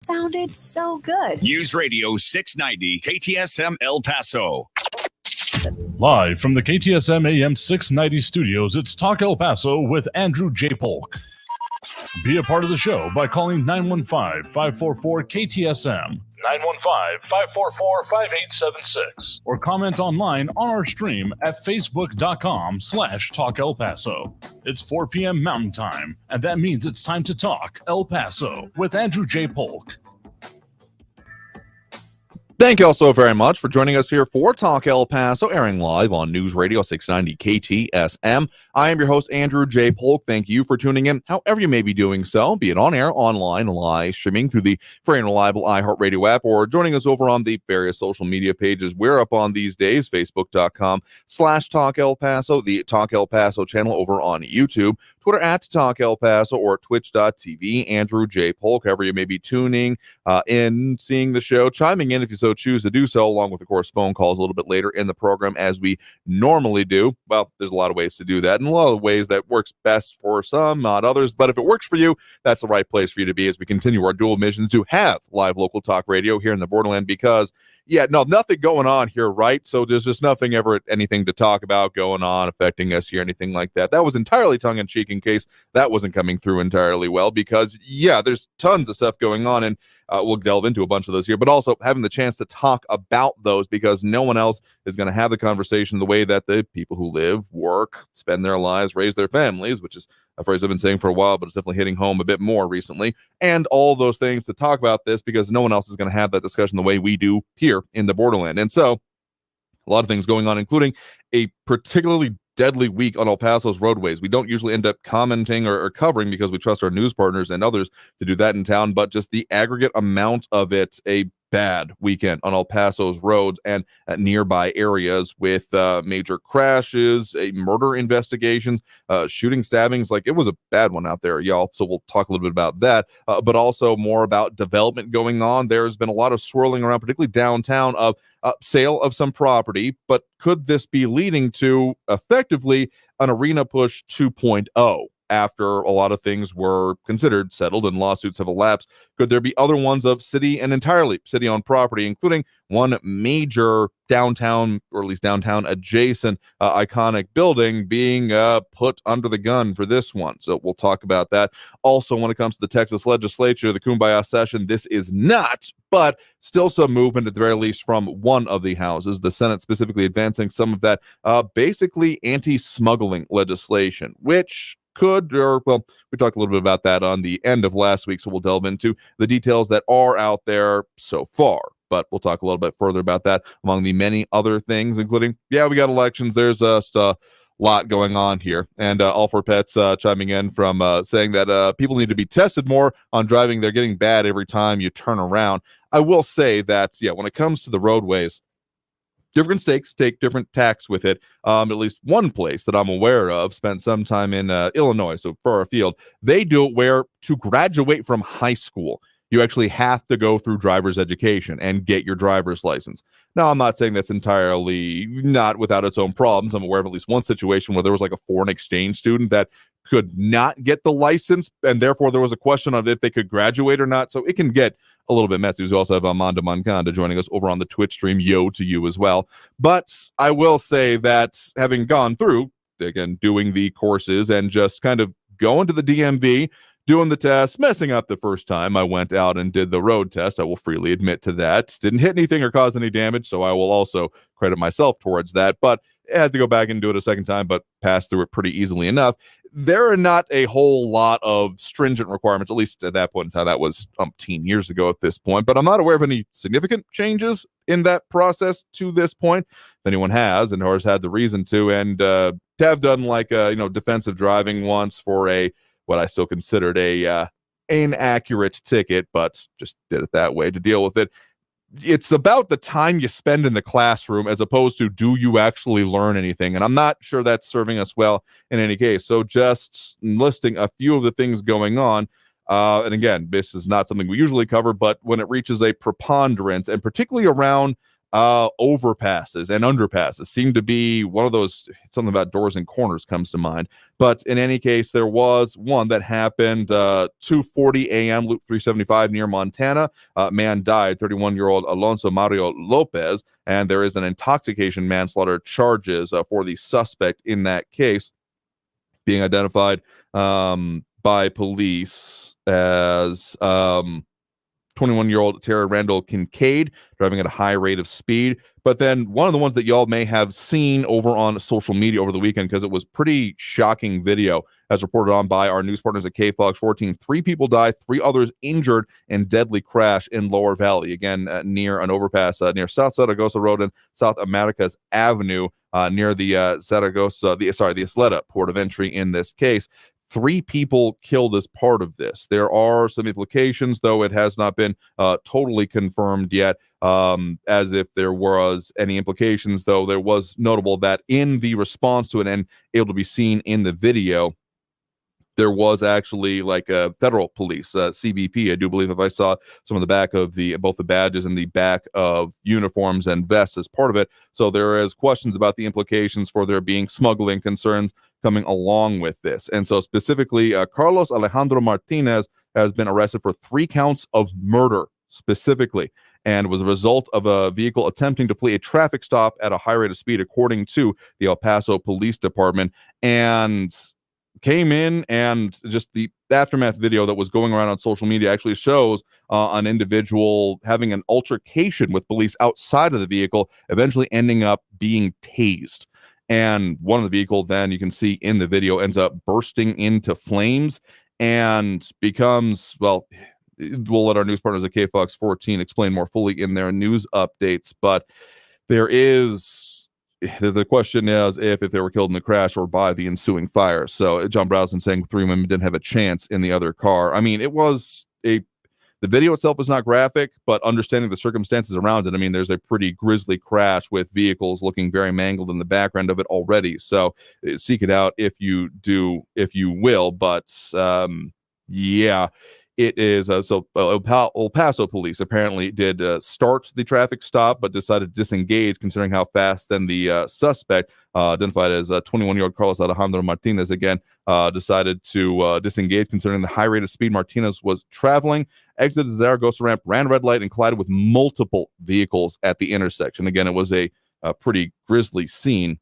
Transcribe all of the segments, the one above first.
Sounded so good. News Radio 690 KTSM El Paso. Live from the KTSM AM 690 studios, it's Talk El Paso with Andrew J. Polk. Be a part of the show by calling 915-544-KTSM, 915-544-5876, or comment online on our stream at facebook.com/Talk El Paso. It's 4 p.m. Mountain Time, and that means it's time to talk El Paso with Andrew J. Polk. Thank you all so very much for joining us here for Talk El Paso, airing live on News Radio 690 KTSM. I am your host, Andrew J. Polk. Thank you for tuning in, however you may be doing so, be it on air, online, live streaming through the free and reliable iHeartRadio app, or joining us over on the various social media pages we're up on these days, facebook.com/Talk El Paso, the Talk El Paso channel over on YouTube, Twitter at Talk El Paso, or twitch.tv, Andrew J. Polk, however you may be tuning in, seeing the show, chiming in if you so choose to do so, along with, of course, phone calls a little bit later in the program as we normally do. Well, there's a lot of ways to do that, and a lot of ways that works best for some, not others. But if it works for you, that's the right place for you to be as we continue our dual missions to have live local talk radio here in the Borderland, because nothing going on here, right? So there's just nothing ever, anything to talk about going on, affecting us here, anything like that. That was entirely tongue-in-cheek in case that wasn't coming through entirely well, because, there's tons of stuff going on, and we'll delve into a bunch of those here, but also having the chance to talk about those, because no one else is going to have the conversation the way that the people who live, work, spend their lives, raise their families, which is a phrase I've been saying for a while, but it's definitely hitting home a bit more recently, and all those things to talk about this, because no one else is going to have that discussion the way we do here in the Borderland. And so a lot of things going on, including a particularly deadly week on El Paso's roadways. We don't usually end up commenting or covering, because we trust our news partners and others to do that in town, but just the aggregate amount of it, a bad weekend on El Paso's roads and nearby areas, with major crashes, murder investigations, shooting, stabbings. Like, it was a bad one out there, y'all. So we'll talk a little bit about that, but also more about development going on. There's been a lot of swirling around, particularly downtown, of sale of some property, but could this be leading to effectively an Arena Push 2.0? After a lot of things were considered settled and lawsuits have elapsed, could there be other ones of city and entirely city-owned property, including one major downtown, or at least downtown adjacent iconic building being put under the gun for this one? So we'll talk about that. Also, when it comes to the Texas legislature, the Kumbaya session, this is not, but still some movement at the very least from one of the houses, the Senate specifically advancing some of that basically anti-smuggling legislation, which we talked a little bit about that on the end of last week, so we'll delve into the details that are out there so far. But we'll talk a little bit further about that, among the many other things, including, we got elections. There's just a lot going on here. And All for Pets chiming in from saying that people need to be tested more on driving. They're getting bad every time you turn around. I will say that, when it comes to the roadways, different states take different tacks with it. At least one place that I'm aware of spent some time in Illinois, so far afield. They do it where, to graduate from high school, you actually have to go through driver's education and get your driver's license. Now, I'm not saying that's entirely not without its own problems. I'm aware of at least one situation where there was like a foreign exchange student that could not get the license, and therefore there was a question of if they could graduate or not. So it can get a little bit messy. We also have Amanda Moncada joining us over on the Twitch stream. Yo to you as well. But I will say that, having gone through, again, doing the courses and just kind of going to the DMV, doing the test, messing up the first time I went out and did the road test, I will freely admit to that. Didn't hit anything or cause any damage, so I will also credit myself towards that. But I had to go back and do it a second time, but passed through it pretty easily enough. There are not a whole lot of stringent requirements, at least at that point in time. That was umpteen years ago at this point, but I'm not aware of any significant changes in that process to this point. If anyone has, and or has had the reason to, and have done like defensive driving once for what I still considered a inaccurate ticket, but just did it that way to deal with it. It's about the time you spend in the classroom as opposed to, do you actually learn anything? And I'm not sure that's serving us well in any case. So just listing a few of the things going on. And again, this is not something we usually cover, but when it reaches a preponderance, and particularly around overpasses and underpasses seem to be one of those. Something about doors and corners comes to mind. But in any case, there was one that happened 2:40 a.m. Loop 375 near Montana. Man died, 31-year-old Alonso Mario Lopez, and there is an intoxication manslaughter charges for the suspect in that case, being identified by police as 21-year-old Tara Randall Kincaid, driving at a high rate of speed. But then one of the ones that y'all may have seen over on social media over the weekend, because it was pretty shocking video, as reported on by our news partners at KFOX 14. 3 people died, 3 others injured in deadly crash in Lower Valley, again, near an overpass near South Zaragoza Road and South Americas Avenue, near the Zaragoza, the Isleta port of entry in this case. 3 people killed as part of this. There are some implications, though it has not been totally confirmed yet, as if there was any implications, though there was notable that in the response to it, and able to be seen in the video, there was actually like a federal police, CBP, I do believe, if I saw some of the back of both the badges and the back of uniforms and vests as part of it. So there is questions about the implications for there being smuggling concerns coming along with this. And so specifically, Carlos Alejandro Martinez has been arrested for 3 counts of murder specifically, and was a result of a vehicle attempting to flee a traffic stop at a high rate of speed, according to the El Paso Police Department. And came in, and just the aftermath video that was going around on social media actually shows an individual having an altercation with police outside of the vehicle, eventually ending up being tased. And one of the vehicle, then you can see in the video, ends up bursting into flames and becomes, well, we'll let our news partners at KFOX 14 explain more fully in their news updates. But there is, the question is if they were killed in the crash or by the ensuing fire. So John Browson saying 3 women didn't have a chance in the other car. I mean, it was the video itself is not graphic, but understanding the circumstances around it, I mean, there's a pretty grisly crash with vehicles looking very mangled in the background of it already. So seek it out if you will. But yeah. It is El Paso police apparently did start the traffic stop, but decided to disengage, considering how fast then the suspect, identified as 21-year-old Carlos Alejandro Martinez, again, decided to disengage, considering the high rate of speed Martinez was traveling, exited the Zaragoza ramp, ran red light, and collided with multiple vehicles at the intersection. Again, it was a pretty grisly scene.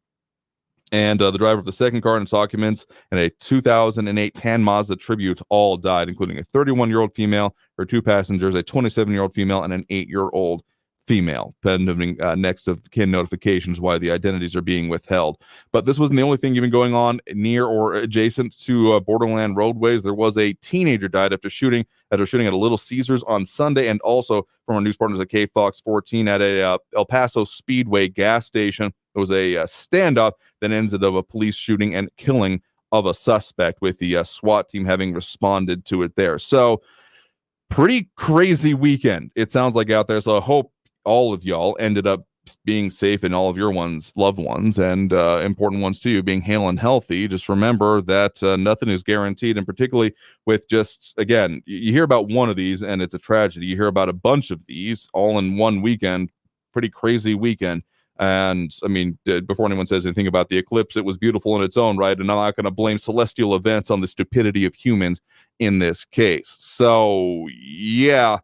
And the driver of the second car and its occupants and a 2008 tan Mazda Tribute all died, including a 31-year-old female, her 2 passengers, a 27-year-old female, and an 8-year-old female, pending next of kin notifications why the identities are being withheld. But this wasn't the only thing even going on near or adjacent to Borderland roadways. There was a teenager died after shooting at a Little Caesars on Sunday, and also from our news partners at KFOX 14 at a El Paso Speedway gas station. It was a standoff that ended up a police shooting and killing of a suspect, with the SWAT team having responded to it there. So pretty crazy weekend, it sounds like, out there. So I hope all of y'all ended up being safe, and all of your loved ones, and important ones to you, being hale and healthy. Just remember that nothing is guaranteed, and particularly with just, again, you hear about one of these and it's a tragedy. You hear about a bunch of these all in one weekend. Pretty crazy weekend. And I mean, before anyone says anything about the eclipse, it was beautiful in its own right, and I'm not going to blame celestial events on the stupidity of humans in this case. So yeah,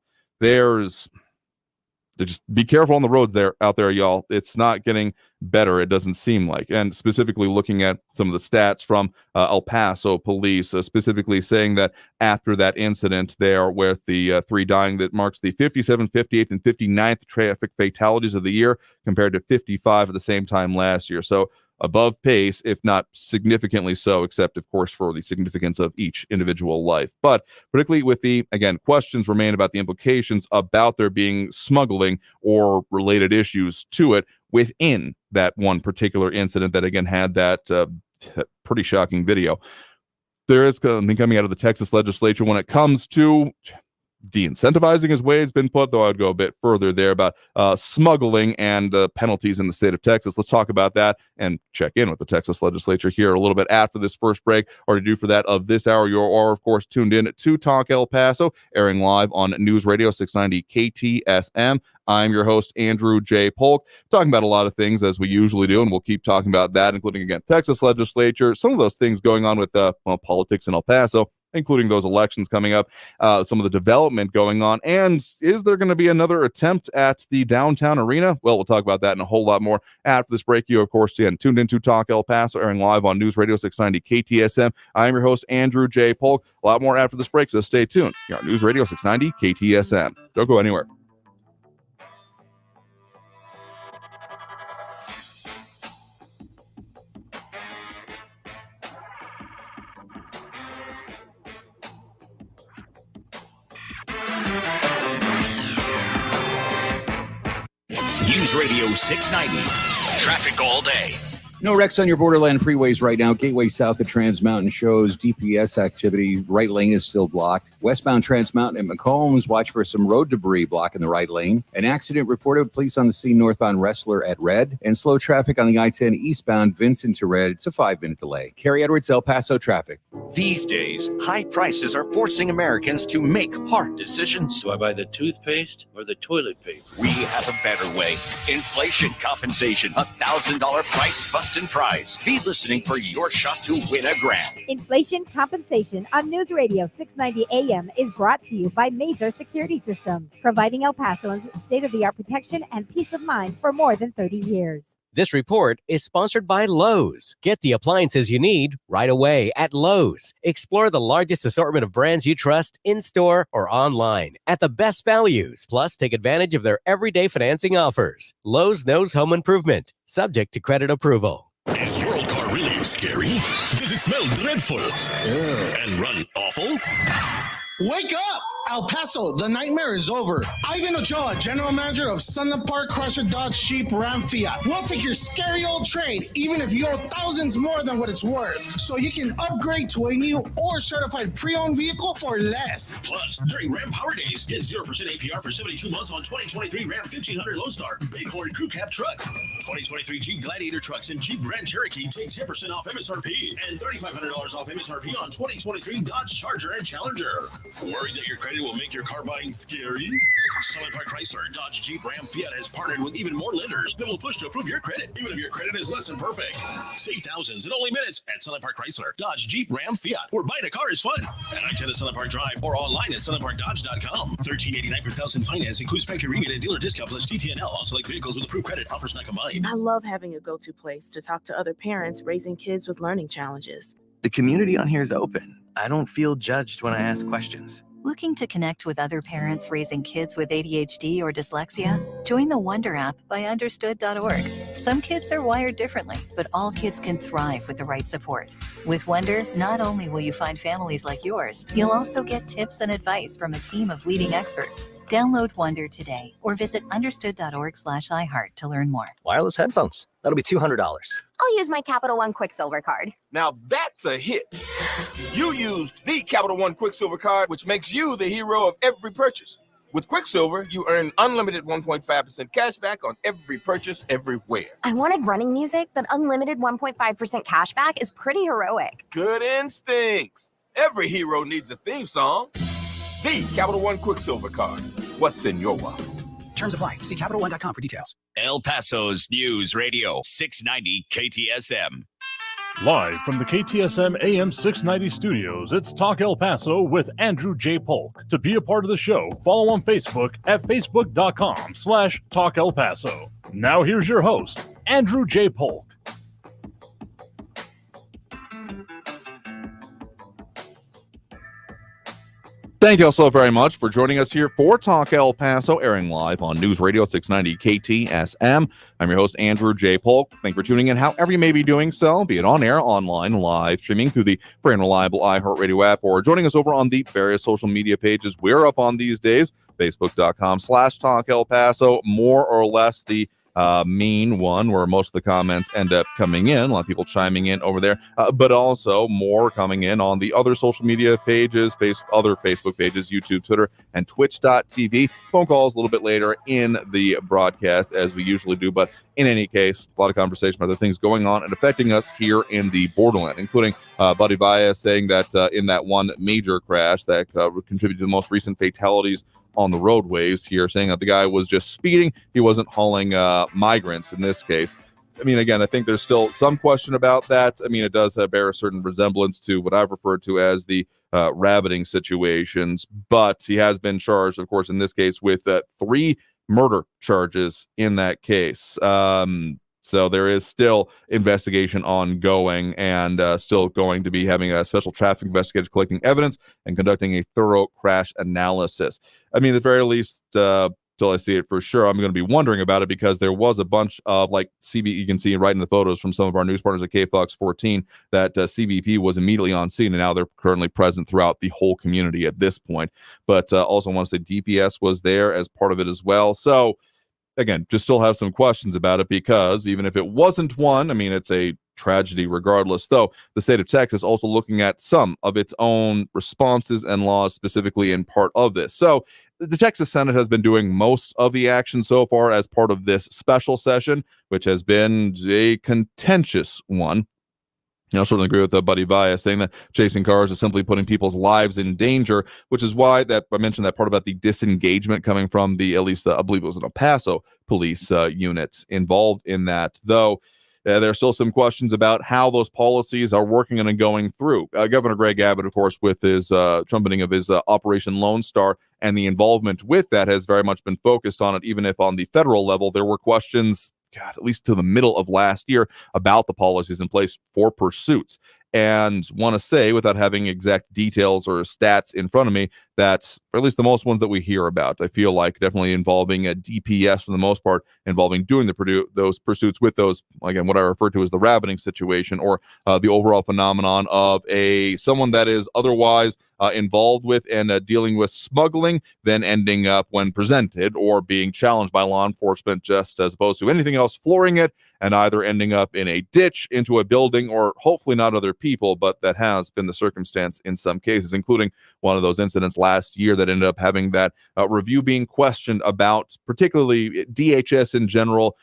just be careful on the roads out there, y'all. It's not getting better, it doesn't seem like. And specifically looking at some of the stats from El Paso police, specifically saying that after that incident there with the 3 dying, that marks the 57th, 58th, and 59th traffic fatalities of the year, compared to 55 at the same time last year. So above pace, if not significantly so, except, of course, for the significance of each individual life. But particularly with questions remain about the implications about there being smuggling or related issues to it within that one particular incident that, again, had that pretty shocking video. There is something coming out of the Texas legislature when it comes to de-incentivizing his way has been put, though I'd go a bit further there about smuggling and penalties in the state of Texas. Let's talk about that and check in with the Texas legislature here a little bit after this first break. Or to do for that of this hour, you are, of course, tuned in to Talk El Paso, airing live on News Radio 690 KTSM. I'm your host, Andrew J. Polk, talking about a lot of things as we usually do, and we'll keep talking about that, including, again, Texas legislature, some of those things going on with politics in El Paso, including those elections coming up, some of the development going on, and is there going to be another attempt at the downtown arena? Well, we'll talk about that and a whole lot more after this break. You, of course, tuned into Talk El Paso, airing live on News Radio 690 KTSM. I am your host, Andrew J. Polk. A lot more after this break, so stay tuned here on News Radio 690 KTSM. Don't go anywhere. News Radio 690. Traffic all day. No wrecks on your Borderland freeways right now. Gateway south of Trans Mountain shows DPS activity. Right lane is still blocked. Westbound Trans Mountain at McCombs, watch for some road debris blocking the right lane. An accident reported. Police on the scene northbound Wrestler at Red. And slow traffic on the I-10 eastbound Vincent to Red. It's a 5-minute delay. Kerry Edwards, El Paso traffic. These days, high prices are forcing Americans to make hard decisions. Do I buy the toothpaste or the toilet paper? We have a better way. Inflation compensation. $1,000 price bust and prize. Be listening for your shot to win a grand. Inflation compensation on News Radio 690 AM is brought to you by Mazer Security Systems, providing El Pasoans state-of-the-art protection and peace of mind for more than 30 years. This report is sponsored by Lowe's. Get the appliances you need right away at Lowe's. Explore the largest assortment of brands you trust in-store or online at the best values. Plus, take advantage of their everyday financing offers. Lowe's knows home improvement, subject to credit approval. Is your old car really scary? Does it smell dreadful? And run awful? Wake up! El Paso, the nightmare is over. Ivan Ochoa, General Manager of Sunland Park Chrysler Dodge Jeep Ram Fiat. We'll take your scary old trade, even if you owe thousands more than what it's worth. So you can upgrade to a new or certified pre-owned vehicle for less. Plus, during Ram Power Days, get 0% APR for 72 months on 2023 Ram 1500 Lone Star, Bighorn Crew Cab trucks. 2023 Jeep Gladiator trucks and Jeep Grand Cherokee take 10% off MSRP and $3,500 off MSRP on 2023 Dodge Charger and Challenger. Worried that your credit will make your car buying scary? Sunland Park Chrysler, Dodge, Jeep, Ram, Fiat has partnered with even more lenders that will push to approve your credit, even if your credit is less than perfect. Save thousands in only minutes at Sunland Park Chrysler, Dodge, Jeep, Ram, Fiat, where buying a car is fun. At I-10 at Sunland Park Drive or online at sunlandparkdodge.com. $1,389 per thousand finance includes factory rebate and dealer discount plus TTNL on select vehicles with approved credit. Offers not combined. I love having a go-to place to talk to other parents raising kids with learning challenges. The community on here is open. I don't feel judged when I ask questions. Looking to connect with other parents raising kids with ADHD or dyslexia? Join the Wonder app by understood.org. Some kids are wired differently, but all kids can thrive with the right support. With Wonder, not only will you find families like yours, you'll also get tips and advice from a team of leading experts. Download Wonder today or visit understood.org/iHeart to learn more. Wireless headphones. That'll be $200. I'll use my Capital One Quicksilver card. Now that's a hit. You used the Capital One Quicksilver card, which makes you the hero of every purchase. With Quicksilver, you earn unlimited 1.5% cash back on every purchase everywhere. I wanted running music, but unlimited 1.5% cash back is pretty heroic. Good instincts. Every hero needs a theme song. The Capital One Quicksilver card. What's in your wallet? Terms apply. See CapitalOne.com for details. El Paso's News Radio 690 KTSM. Live from the KTSM AM 690 studios, it's Talk El Paso with Andrew J. Polk. To be a part of the show, follow on Facebook at facebook.com/Talk El Paso. Now here's your host, Andrew J. Polk. Thank you all so very much for joining us here for Talk El Paso, airing live on News Radio 690 KTSM. I'm your host, Andrew J. Polk. Thank you for tuning in, however you may be doing so, be it on air, online, live, streaming through the free and reliable iHeartRadio app, or joining us over on the various social media pages we're up on these days, facebook.com/Talk El Paso, more or less the main one where most of the comments end up coming in. A lot of people chiming in over there, but also more coming in on the other social media pages, other Facebook pages, YouTube, Twitter, and Twitch.tv. Phone calls a little bit later in the broadcast, as we usually do. But in any case, a lot of conversation about the things going on and affecting us here in the Borderland, including Buddy Baez saying that in that one major crash that contributed to the most recent fatalities on the roadways here, saying that the guy was just speeding. He wasn't hauling migrants in this case. I mean, again, I think there's still some question about that. I mean, it does bear a certain resemblance to what I've referred to as the rabbiting situations, but he has been charged, of course, in this case with 3 murder charges in that case. So there is still investigation ongoing, and still going to be having a special traffic investigators collecting evidence and conducting a thorough crash analysis. I mean, at the very least, till I see it for sure, I'm going to be wondering about it, because there was a bunch of like you can see right in the photos from some of our news partners at KFOX 14 that CBP was immediately on scene, and now they're currently present throughout the whole community at this point. But also want to say DPS was there as part of it as well. So again, just still have some questions about it, because even if it wasn't one, I mean, it's a tragedy regardless, though the state of Texas also looking at some of its own responses and laws specifically in part of this. So the Texas Senate has been doing most of the action so far as part of this special session, which has been a contentious one. I certainly agree with Buddy Baez saying that chasing cars is simply putting people's lives in danger, which is why that I mentioned that part about the disengagement coming from the, at least I believe it was an El Paso police unit involved in that, though. There are still some questions about how those policies are working and going through. Governor Greg Abbott, of course, with his trumpeting of his Operation Lone Star and the involvement with that, has very much been focused on it, even if on the federal level there were questions, at least to the middle of last year, about the policies in place for pursuits. And want to say, without having exact details or stats in front of me, that, or at least the most ones that we hear about, I feel like definitely involving a DPS for the most part, involving doing those pursuits with those, again, what I refer to as the rabbiting situation, or the overall phenomenon of someone that is otherwise involved with and dealing with smuggling, then ending up, when presented or being challenged by law enforcement, just as opposed to anything else, flooring it and either ending up in a ditch, into a building, or hopefully not other people, but that has been the circumstance in some cases, including one of those incidents last year that ended up having that review being questioned about, particularly DHS in general,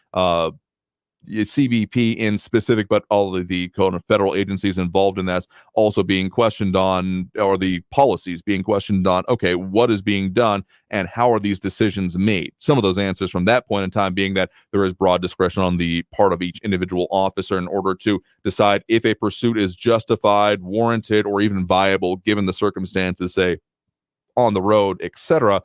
CBP in specific, but all of the kind of federal agencies involved in that also being questioned on, or the policies being questioned on, okay, what is being done and how are these decisions made? Some of those answers from that point in time being that there is broad discretion on the part of each individual officer in order to decide if a pursuit is justified, warranted, or even viable given the circumstances, say, on the road, etc.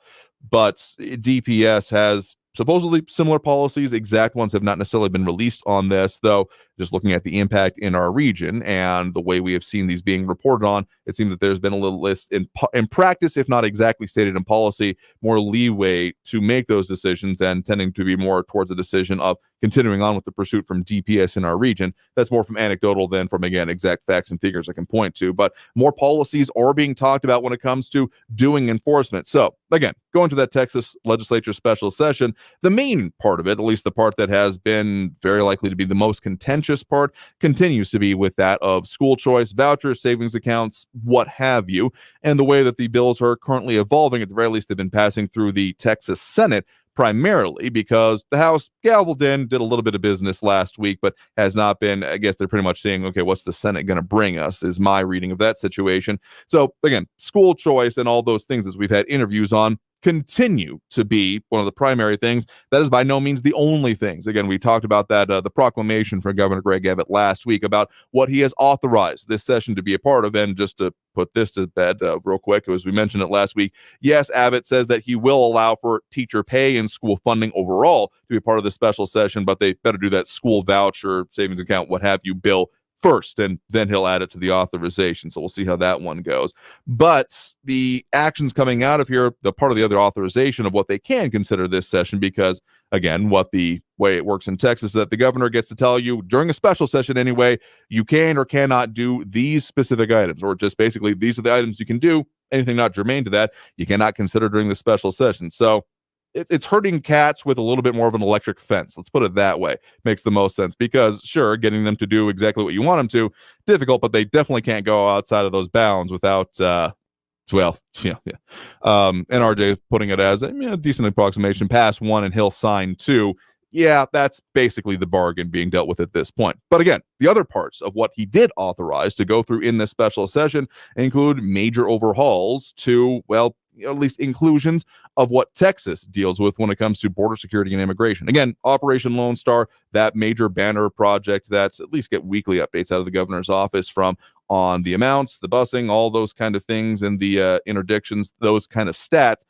But DPS has supposedly similar policies. Exact ones have not necessarily been released on this, though. Just looking at the impact in our region and the way we have seen these being reported on, it seems that there's been a little list in practice, if not exactly stated in policy, more leeway to make those decisions, and tending to be more towards a decision of continuing on with the pursuit from DPS in our region. That's more from anecdotal than from, again, exact facts and figures I can point to. But more policies are being talked about when it comes to doing enforcement. So, again, going to that Texas legislature special session, the main part of it, at least the part that has been very likely to be the most contentious part, continues to be with that of school choice, vouchers, savings accounts, what have you. And the way that the bills are currently evolving, at the very least, they've been passing through the Texas Senate, primarily because the House gavelled in, did a little bit of business last week, but has not been, I guess they're pretty much saying, okay, what's the Senate going to bring us, is my reading of that situation. So again, school choice and all those things, as we've had interviews on, continue to be one of the primary things. That is by no means the only things. Again, we talked about that, the proclamation from Governor Greg Abbott last week about what he has authorized this session to be a part of. And just to put this to bed real quick, as we mentioned it last week, yes, Abbott says that he will allow for teacher pay and school funding overall to be part of the special session, but they better do that school voucher, savings account, what have you, bill first, and then he'll add it to the authorization. So we'll see how that one goes. But the actions coming out of here, the part of the other authorization of what they can consider this session, because again, what the way it works in Texas is that the governor gets to tell you during a special session anyway, you can or cannot do these specific items, or just basically these are the items you can do. Anything not germane to that, you cannot consider during the special session. So it's hurting cats with a little bit more of an electric fence. Let's put it that way. Makes the most sense because, sure, getting them to do exactly what you want them to, difficult, but they definitely can't go outside of those bounds without, NRJ putting it as a decent approximation, pass 1 and he'll sign 2. Yeah, that's basically the bargain being dealt with at this point. But again, the other parts of what he did authorize to go through in this special session include major overhauls to, well, at least inclusions of what Texas deals with when it comes to border security and immigration. Again, Operation Lone Star, that major banner project that at least get weekly updates out of the governor's office from on the amounts, the busing, all those kind of things, and the interdictions, those kind of stats.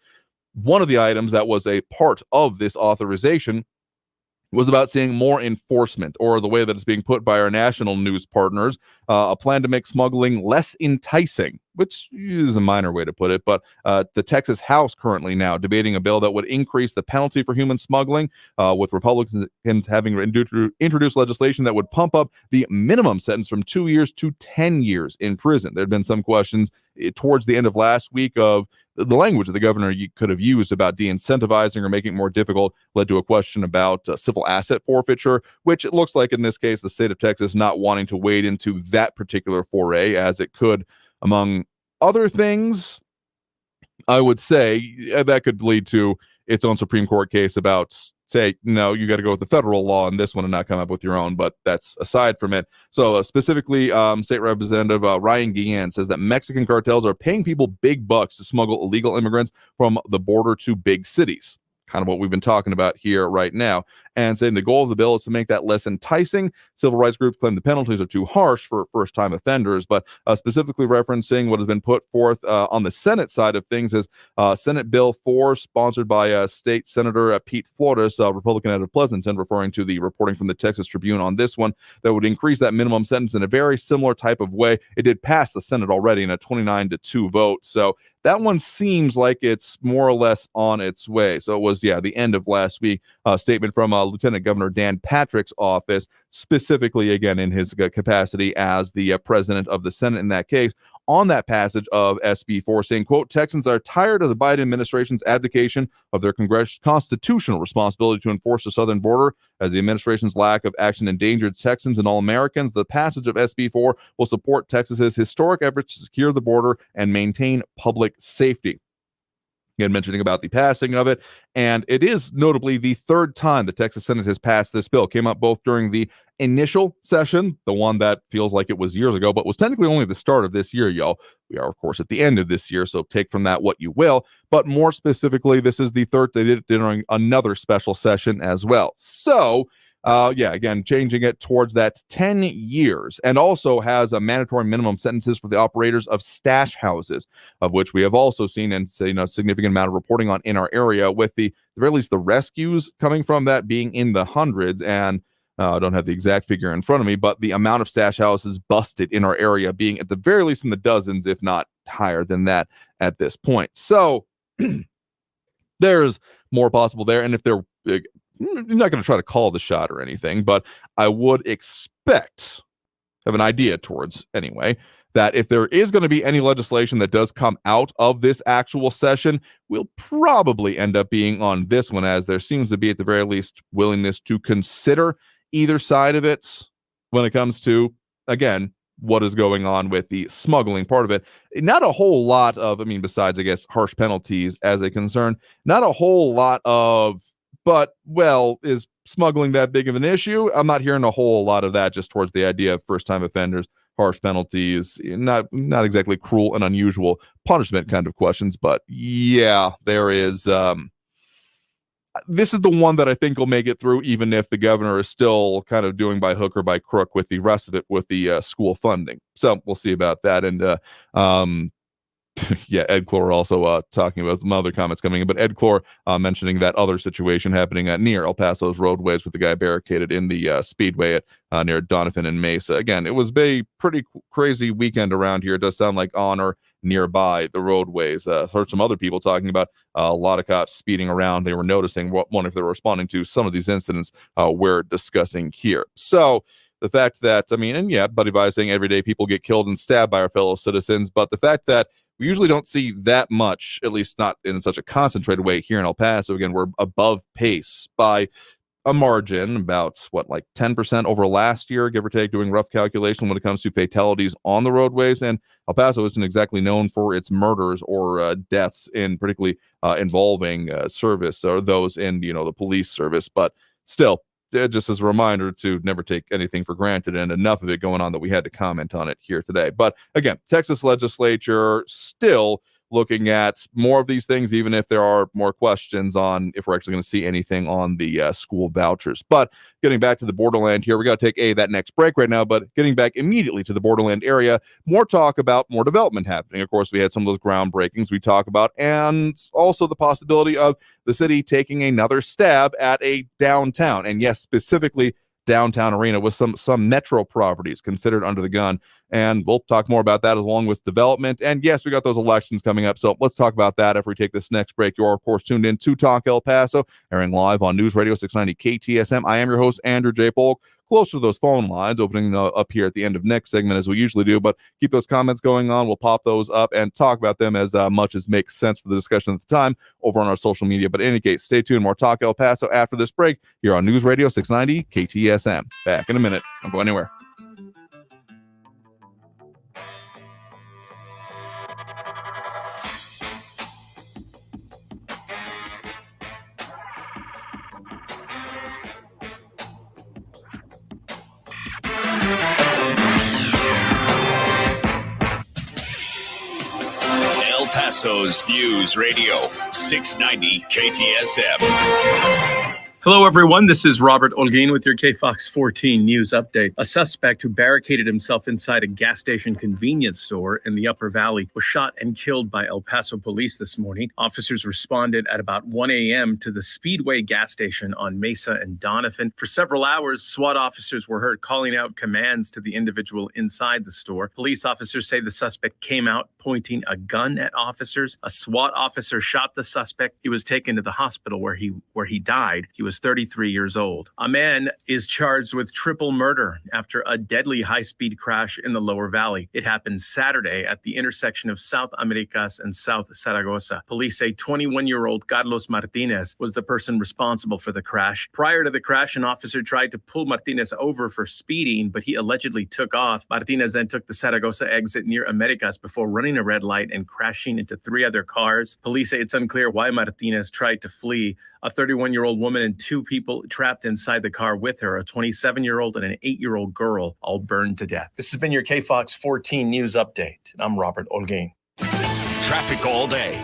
One of the items that was a part of this authorization was about seeing more enforcement, or the way that it's being put by our national news partners, a plan to make smuggling less enticing, which is a minor way to put it. But the Texas House currently now debating a bill that would increase the penalty for human smuggling, with Republicans having introduced legislation that would pump up the minimum sentence from 2 years to 10 years in prison. There had been some questions towards the end of last week of the language that the governor could have used about de-incentivizing or making it more difficult, led to a question about civil asset forfeiture, which it looks like in this case the state of Texas not wanting to wade into that particular foray, as it could, among other things, I would say, that could lead to its own Supreme Court case about, say, no, you got to go with the federal law on this one and not come up with your own, but that's aside from it. So specifically, State Representative Ryan Guillen says that Mexican cartels are paying people big bucks to smuggle illegal immigrants from the border to big cities. Kind of what we've been talking about here right now, and saying the goal of the bill is to make that less enticing. Civil rights groups claim the penalties are too harsh for first-time offenders, but specifically referencing what has been put forth on the Senate side of things is Senate Bill 4, sponsored by State Senator Pete Flores, Republican out of Pleasanton, referring to the reporting from the Texas Tribune on this one, that would increase that minimum sentence in a very similar type of way. It did pass the Senate already in a 29-2 vote, so that one seems like it's more or less on its way. So it was, the end of last week, a statement from Lieutenant Governor Dan Patrick's office, specifically, again, in his capacity as the president of the Senate in that case, on that passage of SB 4, saying, quote, Texans are tired of the Biden administration's abdication of their constitutional responsibility to enforce the southern border, as the administration's lack of action endangered Texans and all Americans. The passage of SB 4 will support Texas's historic efforts to secure the border and maintain public safety. Again, mentioning about the passing of it, and it is notably the third time the Texas Senate has passed this bill. Came up both during the initial session, the one that feels like it was years ago, but was technically only the start of this year, y'all. We are, of course, at the end of this year, so take from that what you will. But more specifically, this is the third. They did it during another special session as well. So, again, changing it towards that 10 years, and also has a mandatory minimum sentences for the operators of stash houses, of which we have also seen and a significant amount of reporting on in our area, with the very least the rescues coming from that being in the hundreds. And I don't have the exact figure in front of me, but the amount of stash houses busted in our area being at the very least in the dozens, if not higher than that at this point. So there's more possible there. And if they're not going to try to call the shot or anything, but I would expect, have an idea towards anyway, that if there is going to be any legislation that does come out of this actual session, will probably end up being on this one, as there seems to be at the very least willingness to consider either side of it when it comes to, again, what is going on with the smuggling part of it. Not a whole lot of, besides, I guess, harsh penalties as a concern, not a whole lot of, but, well, is smuggling that big of an issue? I'm not hearing a whole lot of that, just towards the idea of first-time offenders, harsh penalties, not exactly cruel and unusual punishment kind of questions, but yeah, there is. This is the one that I think will make it through, even if the governor is still kind of doing by hook or by crook with the rest of it with the school funding. So we'll see about that. And Ed Clore also talking about some other comments coming in, but Ed Clore mentioning that other situation happening near El Paso's roadways with the guy barricaded in the speedway at near Donovan and Mesa. Again, it was a pretty crazy weekend around here. It does sound like on or nearby the roadways. Heard some other people talking about a lot of cops speeding around. They were noticing wondering if they were responding to some of these incidents we're discussing here. So the fact that, Buddy Vise saying every day people get killed and stabbed by our fellow citizens, but the fact that we usually don't see that much, at least not in such a concentrated way here in El Paso. Again, we're above pace by a margin, about 10% over last year, give or take, doing rough calculation when it comes to fatalities on the roadways. And El Paso isn't exactly known for its murders or deaths, in particularly involving service or those in the police service. But still, just as a reminder to never take anything for granted, and enough of it going on that we had to comment on it here today. But again, Texas legislature still looking at more of these things, even if there are more questions on if we're actually going to see anything on the school vouchers. But getting back to the Borderland here, we got to take that next break right now, but getting back immediately to the Borderland area, more talk about more development happening. Of course, we had some of those groundbreakings we talk about, and also the possibility of the city taking another stab at a downtown, and yes, specifically downtown arena with some metro properties considered under the gun. And we'll talk more about that along with development. And yes, we got those elections coming up, so let's talk about that after we take this next break. You are, of course, tuned in to Talk El Paso, airing live on News Radio 690 KTSM. I am your host, Andrew J. Polk. Close to those phone lines, opening up here at the end of next segment as we usually do, but keep those comments going on. We'll pop those up and talk about them as much as makes sense for the discussion at the time over on our social media. But in any case, stay tuned. More Talk El Paso after this break here on News Radio 690 KTSM. Back in a minute. Don't go anywhere. El Paso's News Radio 690 KTSM. Hello, everyone. This is Robert Olguin with your KFOX 14 News Update. A suspect who barricaded himself inside a gas station convenience store in the Upper Valley was shot and killed by El Paso police this morning. Officers responded at about 1 a.m. to the Speedway gas station on Mesa and Donovan. For several hours, SWAT officers were heard calling out commands to the individual inside the store. Police officers say the suspect came out pointing a gun at officers. A SWAT officer shot the suspect. He was taken to the hospital where he died. He was 33 years old. A man is charged with triple murder after a deadly high-speed crash in the Lower Valley. It happened Saturday at the intersection of South Americas and South Zaragoza. Police say 21-year-old Carlos Martinez was the person responsible for the crash. Prior to the crash, an officer tried to pull Martinez over for speeding, but he allegedly took off. Martinez then took the Zaragoza exit near Americas before running a red light and crashing into 3 other cars. Police say it's unclear why Martinez tried to flee. A 31-year-old woman and 2 people trapped inside the car with her, a 27-year-old and an 8-year-old girl, all burned to death. This has been your KFOX 14 News Update. I'm Robert Olguin. Traffic all day.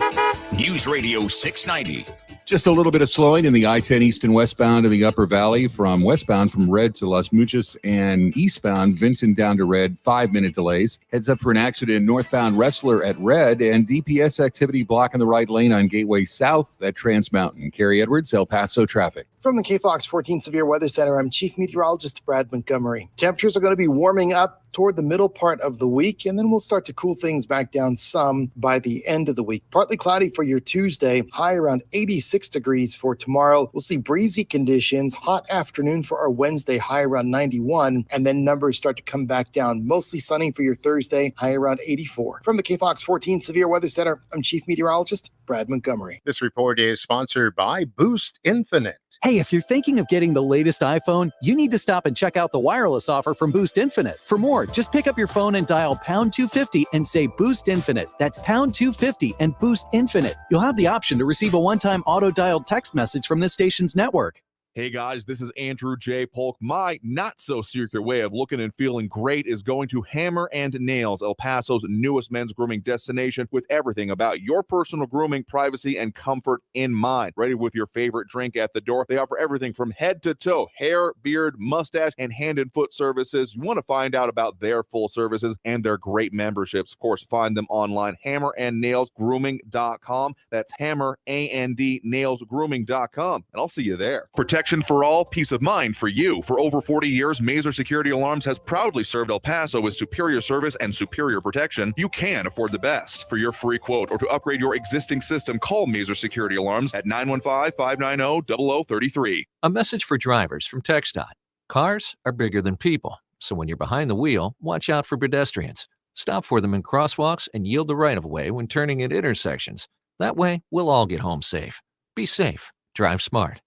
News Radio 690. Just a little bit of slowing in the I-10 east and westbound in the Upper Valley, from westbound from Red to Las Muchas, and eastbound Vinton down to Red, 5-minute delays. Heads up for an accident northbound Wrestler at Red, and DPS activity blocking the right lane on Gateway South at Trans Mountain. Kerry Edwards, El Paso traffic. From the KFOX 14 Severe Weather Center, I'm Chief Meteorologist Brad Montgomery. Temperatures are going to be warming up toward the middle part of the week, and then we'll start to cool things back down some by the end of the week. Partly cloudy for your Tuesday, high around 86 degrees for tomorrow. We'll see breezy conditions, hot afternoon for our Wednesday, high around 91, and then numbers start to come back down. Mostly sunny for your Thursday, high around 84. From the KFOX 14 Severe Weather Center, I'm Chief Meteorologist Brad Montgomery. This report is sponsored by Boost Infinite. Hey, if you're thinking of getting the latest iPhone, you need to stop and check out the wireless offer from Boost Infinite. For more, just pick up your phone and dial pound 250 and say Boost Infinite. That's pound 250 and Boost Infinite. You'll have the option to receive a one-time auto-dialed text message from this station's network. Hey guys, this is Andrew J. Polk. My not-so-secret way of looking and feeling great is going to Hammer and Nails, El Paso's newest men's grooming destination, with everything about your personal grooming, privacy, and comfort in mind. Ready with your favorite drink at the door. They offer everything from head to toe, hair, beard, mustache, and hand and foot services. You want to find out about their full services and their great memberships. Of course, find them online, hammerandnailsgrooming.com. That's hammer, A-N-D, nailsgrooming.com. And I'll see you there. Protection for all, peace of mind for you. For over 40 years, Mazer Security Alarms has proudly served El Paso with superior service and superior protection. You can afford the best. For your free quote or to upgrade your existing system, call Mazer Security Alarms at 915-590-0033. A message for drivers from TxDOT. Cars are bigger than people, so when you're behind the wheel, watch out for pedestrians. Stop for them in crosswalks and yield the right-of-way when turning at intersections. That way, we'll all get home safe. Be safe. Drive smart.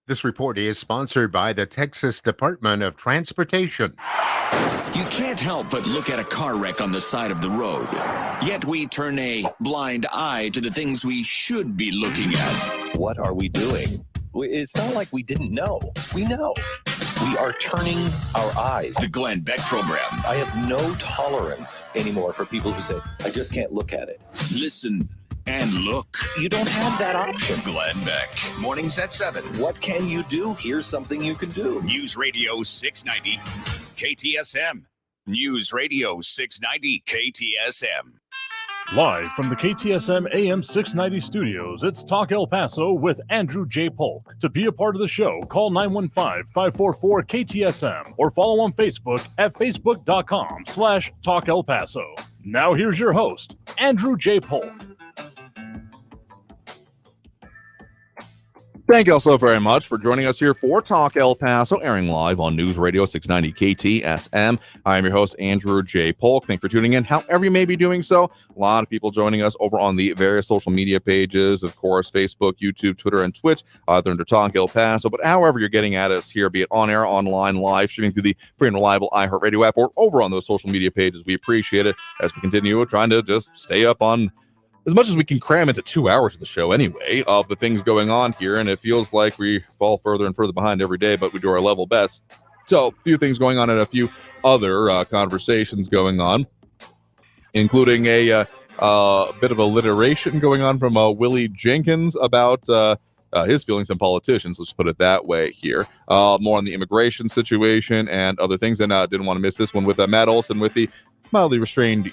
This report is sponsored by the Texas Department of Transportation. You can't help but look at a car wreck on the side of the road. Yet we turn a blind eye to the things we should be looking at. What are we doing? It's not like we didn't know. We know. We are turning our eyes. The Glenn Beck Program. I have no tolerance anymore for people who say, I just can't look at it. Listen and look. You don't have that option. Glenn Beck. Mornings at 7. What can you do? Here's something you can do. News Radio 690 KTSM. News Radio 690 KTSM. Live from the KTSM AM 690 studios, it's Talk El Paso with Andrew J. Polk. To be a part of the show, call 915-544-KTSM or follow on Facebook at facebook.com/Talk El Paso. Now here's your host, Andrew J. Polk. Thank you all so very much for joining us here for Talk El Paso, airing live on News Radio 690 KTSM. I am your host, Andrew J. Polk. Thanks for tuning in, however you may be doing so. A lot of people joining us over on the various social media pages, of course, Facebook, YouTube, Twitter, and Twitch. They're under Talk El Paso, but however you're getting at us here, be it on air, online, live, streaming through the free and reliable iHeartRadio app, or over on those social media pages, we appreciate it as we continue trying to just stay up on as much as we can cram into 2 hours of the show anyway, of the things going on here, and it feels like we fall further and further behind every day, but we do our level best. So, a few things going on and a few other conversations going on, including a bit of alliteration going on from Willie Jenkins about his feelings on politicians, let's put it that way here. More on the immigration situation and other things, and didn't want to miss this one with Matt Olson with the mildly restrained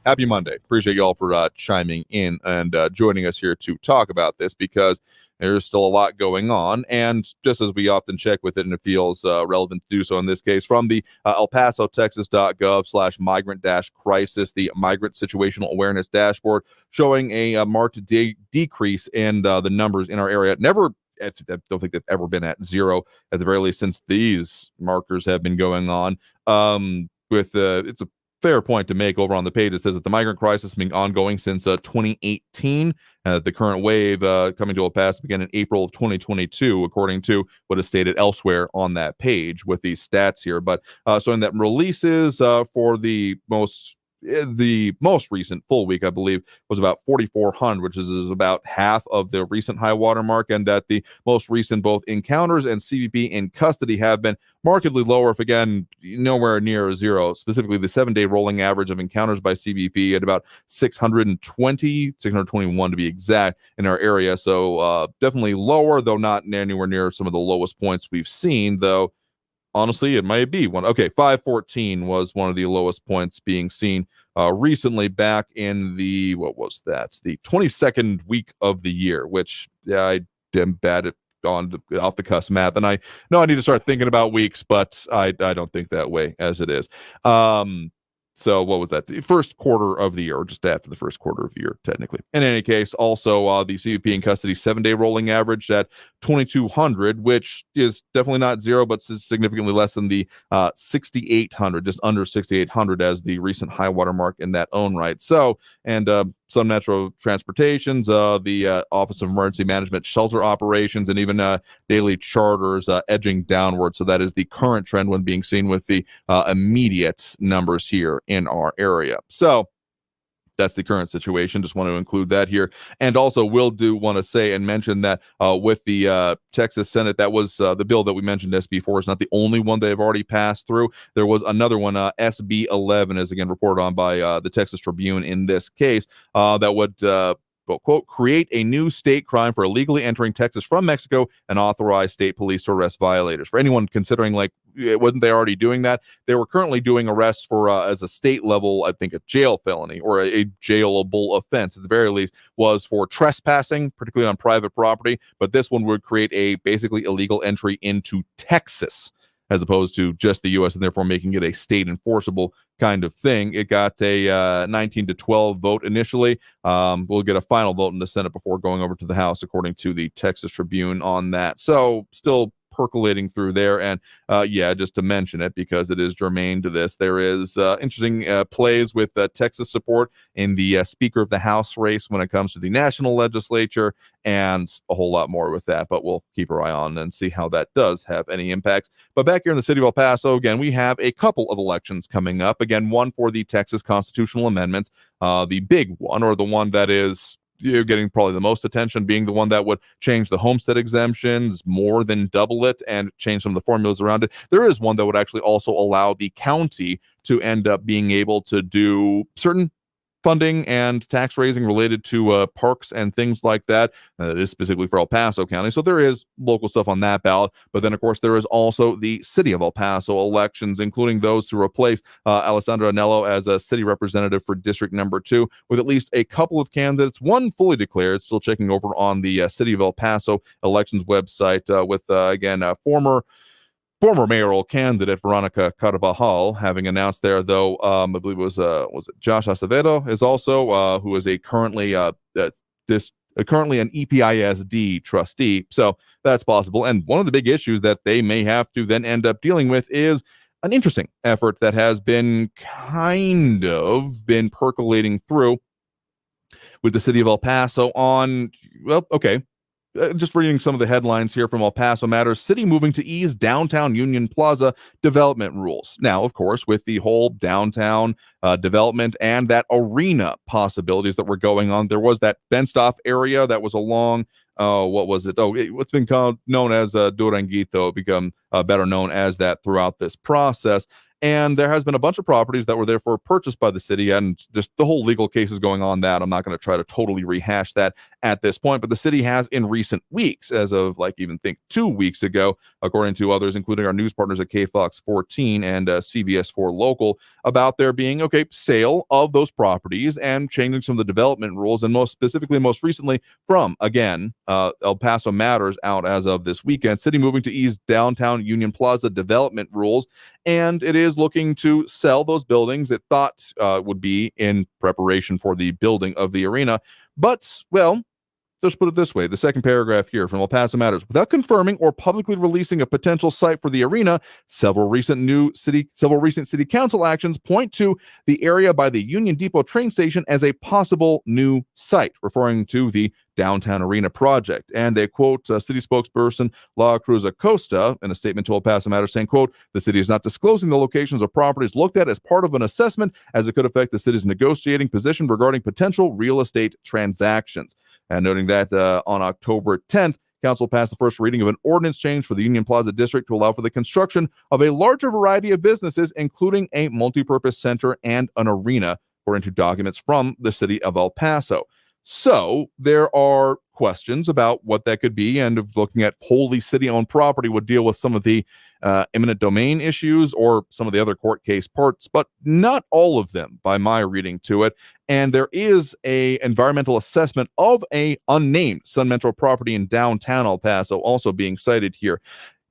happy Monday. Appreciate y'all for chiming in and joining us here to talk about this, because there's still a lot going on, and just as we often check with it, and it feels relevant to do so in this case, from the El Paso, Texas.gov/migrant-crisis, the Migrant Situational Awareness Dashboard, showing a marked decrease in the numbers in our area. I don't think they've ever been at zero, at the very least, since these markers have been going on. It's a fair point to make over on the page. It says that the migrant crisis has been ongoing since 2018. The current wave coming to El Paso began in April of 2022, according to what is stated elsewhere on that page with these stats here. But showing that releases for the most recent full week, I believe, was about 4,400, which is about half of the recent high water mark, and that the most recent both encounters and CBP in custody have been markedly lower, if again, nowhere near zero. Specifically, the 7-day rolling average of encounters by CBP at about 621 to be exact in our area. So definitely lower, though not anywhere near some of the lowest points we've seen, though. Honestly, it might be one. Okay, 514 was one of the lowest points being seen recently, back in the, what was that? The 22nd week of the year, which I am bad at off the cusp math. And I know I need to start thinking about weeks, but I don't think that way as it is. So what was that? The first quarter of the year, or just after the first quarter of the year, technically. In any case, also the CBP in custody 7-day rolling average at 2,200, which is definitely not zero, but significantly less than the 6,800, just under 6,800 as the recent high water mark in that own right. So, and some Metro Transportations, the Office of Emergency Management shelter operations, and even daily charters edging downward. So that is the current trend when being seen with the immediate numbers here in our area. So that's the current situation. Just want to include that here. And also want to say and mention that with the Texas Senate, that was the bill that we mentioned, SB4, is not the only one they've already passed through. There was another one, SB 11, as again reported on by the Texas Tribune in this case, that would quote, create a new state crime for illegally entering Texas from Mexico and authorize state police to arrest violators. For anyone considering, like, wasn't they already doing that? They were currently doing arrests for, as a state level, I think, a jail felony or a jailable offense, at the very least, was for trespassing, particularly on private property. But this one would create a basically illegal entry into Texas, as opposed to just the U.S., and therefore making it a state enforceable kind of thing. It got a 19-12 vote initially. We'll get a final vote in the Senate before going over to the House, according to the Texas Tribune on that. So still percolating through there. And just to mention it, because it is germane to this, there is interesting plays with Texas support in the Speaker of the House race when it comes to the national legislature, and a whole lot more with that. But we'll keep our eye on and see how that does have any impacts. But back here in the city of El Paso, again, we have a couple of elections coming up. Again, one for the Texas constitutional amendments, the big one, or the one that is getting probably the most attention, being the one that would change the homestead exemptions, more than double it, and change some of the formulas around it. There is one that would actually also allow the county to end up being able to do certain funding and tax raising related to parks and things like that. That is specifically for El Paso County. So there is local stuff on that ballot. But then, of course, there is also the city of El Paso elections, including those to replace Alessandra Anello as a city representative for District Number 2, with at least a couple of candidates, one fully declared, still checking over on the city of El Paso elections website with, again, former mayoral candidate Veronica Carvajal having announced there, though, I believe it was it Josh Acevedo is also who is currently an EPISD trustee. So that's possible. And one of the big issues that they may have to then end up dealing with is an interesting effort that has been percolating through with the city of El Paso on, just reading some of the headlines here from El Paso Matters. City moving to ease downtown Union Plaza development rules. Now, of course, with the whole downtown development and that arena possibilities that were going on, there was that fenced-off area that was along, what's been known as Duranguito, become better known as that throughout this process. And there has been a bunch of properties that were therefore purchased by the city, and just the whole legal cases going on that. I'm not going to try to totally rehash that at this point, but the city has in recent weeks, as of 2 weeks ago, according to others, including our news partners at KFOX 14 and CBS 4 Local, about there being, sale of those properties and changing some of the development rules, and most recently from, again, El Paso Matters out as of this weekend, city moving to ease downtown Union Plaza development rules, and it is looking to sell those buildings it thought would be in preparation for the building of the arena. But, let's put it this way. The second paragraph here from El Paso Matters. Without confirming or publicly releasing a potential site for the arena, several recent city council actions point to the area by the Union Depot train station as a possible new site, referring to the downtown arena project. And they quote city spokesperson La Cruz Acosta in a statement to El Paso Matters saying, quote, the city is not disclosing the locations of properties looked at as part of an assessment, as it could affect the city's negotiating position regarding potential real estate transactions. And noting that on October 10th, Council passed the first reading of an ordinance change for the Union Plaza District to allow for the construction of a larger variety of businesses, including a multipurpose center and an arena, according to documents from the city of El Paso. So there are questions about what that could be, and if looking at wholly city-owned property would deal with some of the eminent domain issues or some of the other court case parts, but not all of them by my reading to it. And there is a environmental assessment of a unnamed Sun Metro property in downtown El Paso also being cited here.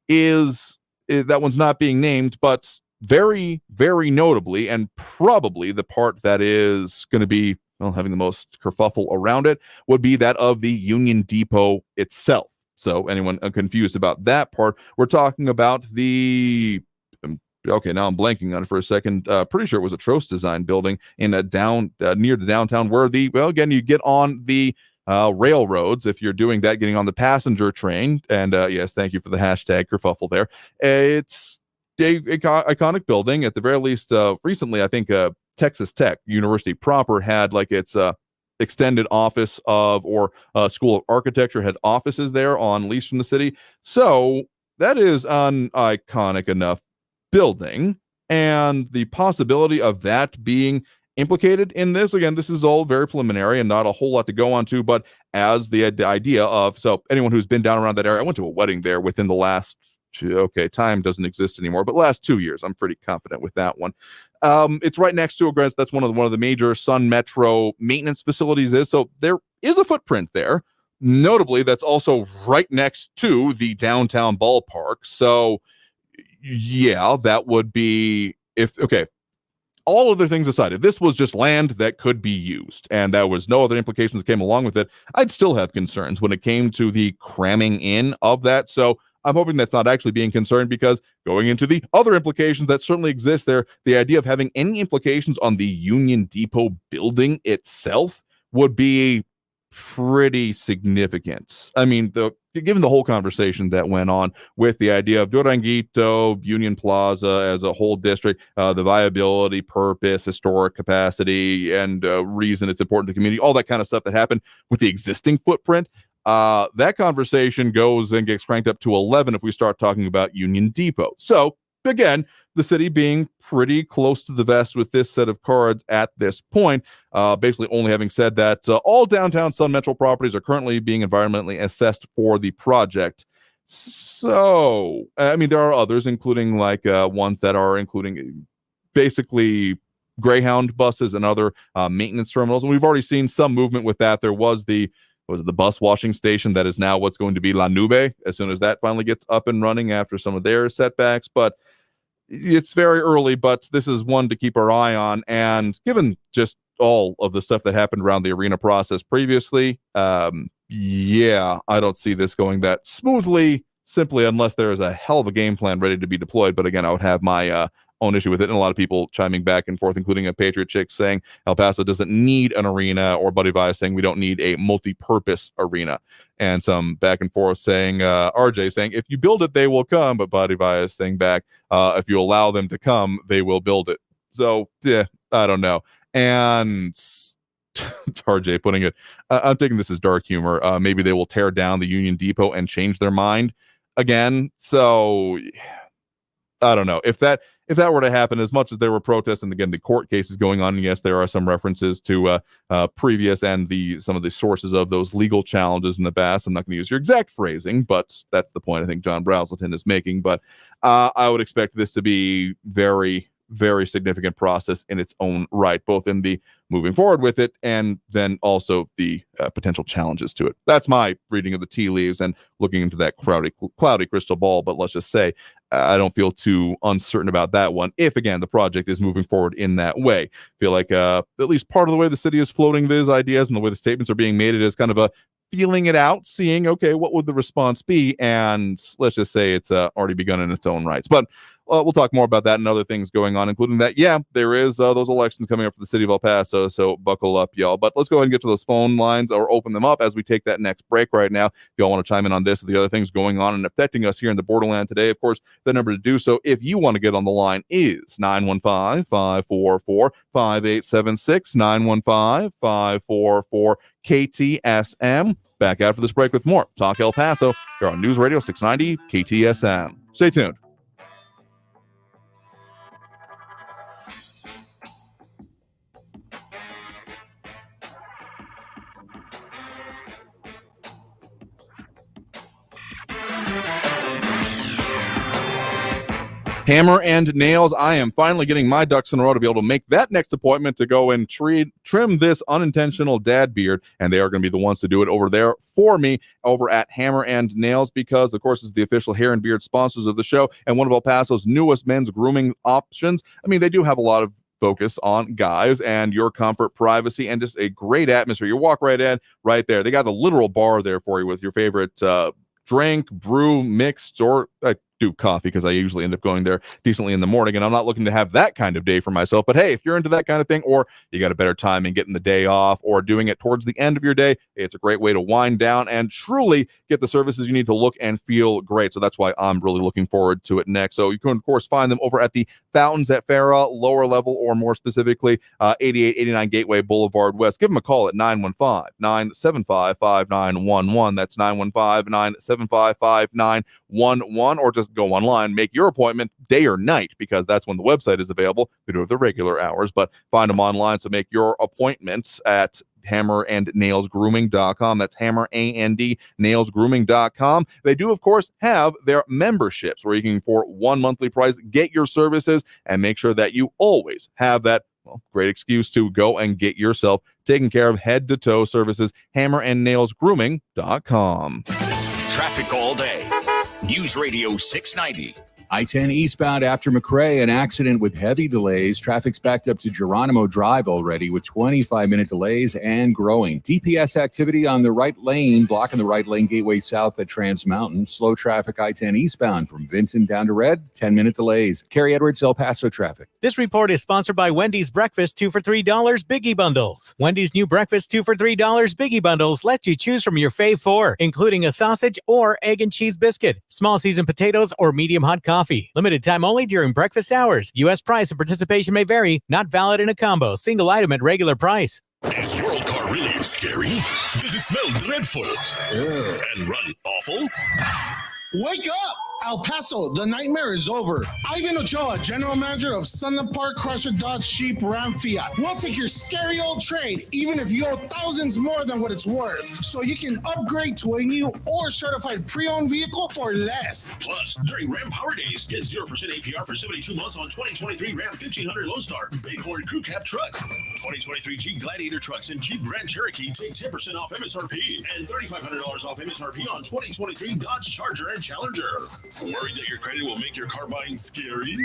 Is that one's not being named, but very, very notably, and probably the part that is going to be having the most kerfuffle around it, would be that of the Union Depot itself. So anyone confused about that part, we're talking about the now I'm blanking on it for a second. Pretty sure it was a Trost Design building in a near the downtown, where again, you get on the railroads if you're doing that, getting on the passenger train. And yes, thank you for the hashtag kerfuffle there. It's a iconic building, at the very least. Recently, I think Texas Tech University proper had its extended office or School of Architecture had offices there on lease from the city. So that is an iconic enough building, and the possibility of that being implicated in this, again, this is all very preliminary and not a whole lot to go on to, but as the idea of, so anyone who's been down around that area, I went to a wedding there within the last, time doesn't exist anymore, but last 2 years, I'm pretty confident with that one. It's right next to that's one of the major Sun Metro maintenance facilities so there is a footprint there. Notably, that's also right next to the downtown ballpark. So yeah, that would be all other things aside, if this was just land that could be used and there was no other implications that came along with it, I'd still have concerns when it came to the cramming in of that. So I'm hoping that's not actually being concerned, because going into the other implications that certainly exist there, the idea of having any implications on the Union Depot building itself would be pretty significant. I mean, given the whole conversation that went on with the idea of Duranguito, Union Plaza as a whole district, the viability, purpose, historic capacity, and reason it's important to the community, all that kind of stuff that happened with the existing footprint, that conversation goes and gets cranked up to 11 if we start talking about Union Depot. So, again, the city being pretty close to the vest with this set of cards at this point, basically only having said that all downtown Sun Metro properties are currently being environmentally assessed for the project. So, I mean, there are others, including like ones that are including basically Greyhound buses and other maintenance terminals. And we've already seen some movement with that. There was the bus washing station that is now what's going to be La Nube, as soon as that finally gets up and running after some of their setbacks. But it's very early, but this is one to keep our eye on. And given just all of the stuff that happened around the arena process previously, yeah, I don't see this going that smoothly, simply unless there is a hell of a game plan ready to be deployed. But again, I would have my own issue with it, and a lot of people chiming back and forth, including a Patriot chick saying El Paso doesn't need an arena, or Buddy Vias saying we don't need a multi-purpose arena, and some back and forth saying RJ saying if you build it they will come, but Buddy Vias saying back if you allow them to come they will build it. So yeah, I don't know. And RJ putting it, I'm thinking this is dark humor, maybe they will tear down the Union Depot and change their mind again. So I don't know if that were to happen, as much as there were protests and again the court cases going on. And yes, there are some references to previous and some of the sources of those legal challenges in the past. I'm not going to use your exact phrasing, but that's the point I think John Brazelton is making. But I would expect this to be very, very significant process in its own right, both in the moving forward with it and then also the potential challenges to it. That's my reading of the tea leaves and looking into that cloudy crystal ball. But let's just say I don't feel too uncertain about that one, if again the project is moving forward in that way. I feel like at least part of the way the city is floating these ideas and the way the statements are being made, it is kind of a feeling it out, seeing, okay, what would the response be? And let's just say it's already begun in its own rights. But we'll talk more about that and other things going on, including that, yeah, there is those elections coming up for the city of El Paso, so buckle up, y'all. But let's go ahead and get to those phone lines or open them up as we take that next break right now. If y'all want to chime in on this or the other things going on and affecting us here in the Borderland today, of course, the number to do so, if you want to get on the line, is 915-544-5876, 915-544-KTSM. Back after this break with more Talk El Paso here on News Radio 690 KTSM. Stay tuned. Hammer and nails. I am finally getting my ducks in a row to be able to make that next appointment to go and trim this unintentional dad beard, and they are going to be the ones to do it over there for me over at Hammer and Nails, because of course it's the official hair and beard sponsors of the show and one of El Paso's newest men's grooming options. I mean, they do have a lot of focus on guys and your comfort, privacy, and just a great atmosphere. You walk right in, right there. They got the literal bar there for you with your favorite drink, brew, mixed, or do coffee, because I usually end up going there decently in the morning, and I'm not looking to have that kind of day for myself. But hey, if you're into that kind of thing, or you got a better time in getting the day off or doing it towards the end of your day, it's a great way to wind down and truly get the services you need to look and feel great. So that's why I'm really looking forward to it next. So you can, of course, find them over at the Fountains at Farah, lower level, or more specifically, 8889 Gateway Boulevard West. Give them a call at 915-975-5911. That's 915-975-5911, or just go online, make your appointment day or night, because that's when the website is available. They do have the regular hours, but find them online. So make your appointments at hammerandnailsgrooming.com. That's hammerandnailsgrooming.com. They do, of course, have their memberships where you can, for one monthly price, get your services and make sure that you always have that great excuse to go and get yourself taken care of, head to toe services. hammerandnailsgrooming.com. Traffic all day. News Radio 690 I-10 eastbound after McRae, an accident with heavy delays. Traffic's backed up to Geronimo Drive already with 25-minute delays and growing. DPS activity on the right lane, blocking the right lane gateway south at Trans Mountain. Slow traffic I-10 eastbound from Vinton down to Red, 10-minute delays. Kerry Edwards, El Paso traffic. This report is sponsored by Wendy's Breakfast 2 for $3 Biggie Bundles. Wendy's new Breakfast 2 for $3 Biggie Bundles lets you choose from your fave 4, including a sausage or egg and cheese biscuit, small seasoned potatoes, or medium hot coffee. Limited time only during breakfast hours. U.S. price and participation may vary. Not valid in a combo. Single item at regular price. Is your old car really scary? Does it smell dreadful? And run awful? Wake up! El Paso, the nightmare is over. Ivan Ochoa, general manager of Sunland Park, Chrysler, Dodge, Jeep, Ram, Fiat. We'll take your scary old trade, even if you owe thousands more than what it's worth, so you can upgrade to a new or certified pre-owned vehicle for less. Plus, during Ram Power Days, get 0% APR for 72 months on 2023 Ram 1500 Lone Star Bighorn Crew Cab trucks. 2023 Jeep Gladiator trucks and Jeep Grand Cherokee take 10% off MSRP and $3,500 off MSRP on 2023 Dodge Charger and Challenger. Worried that your credit will make your car buying scary?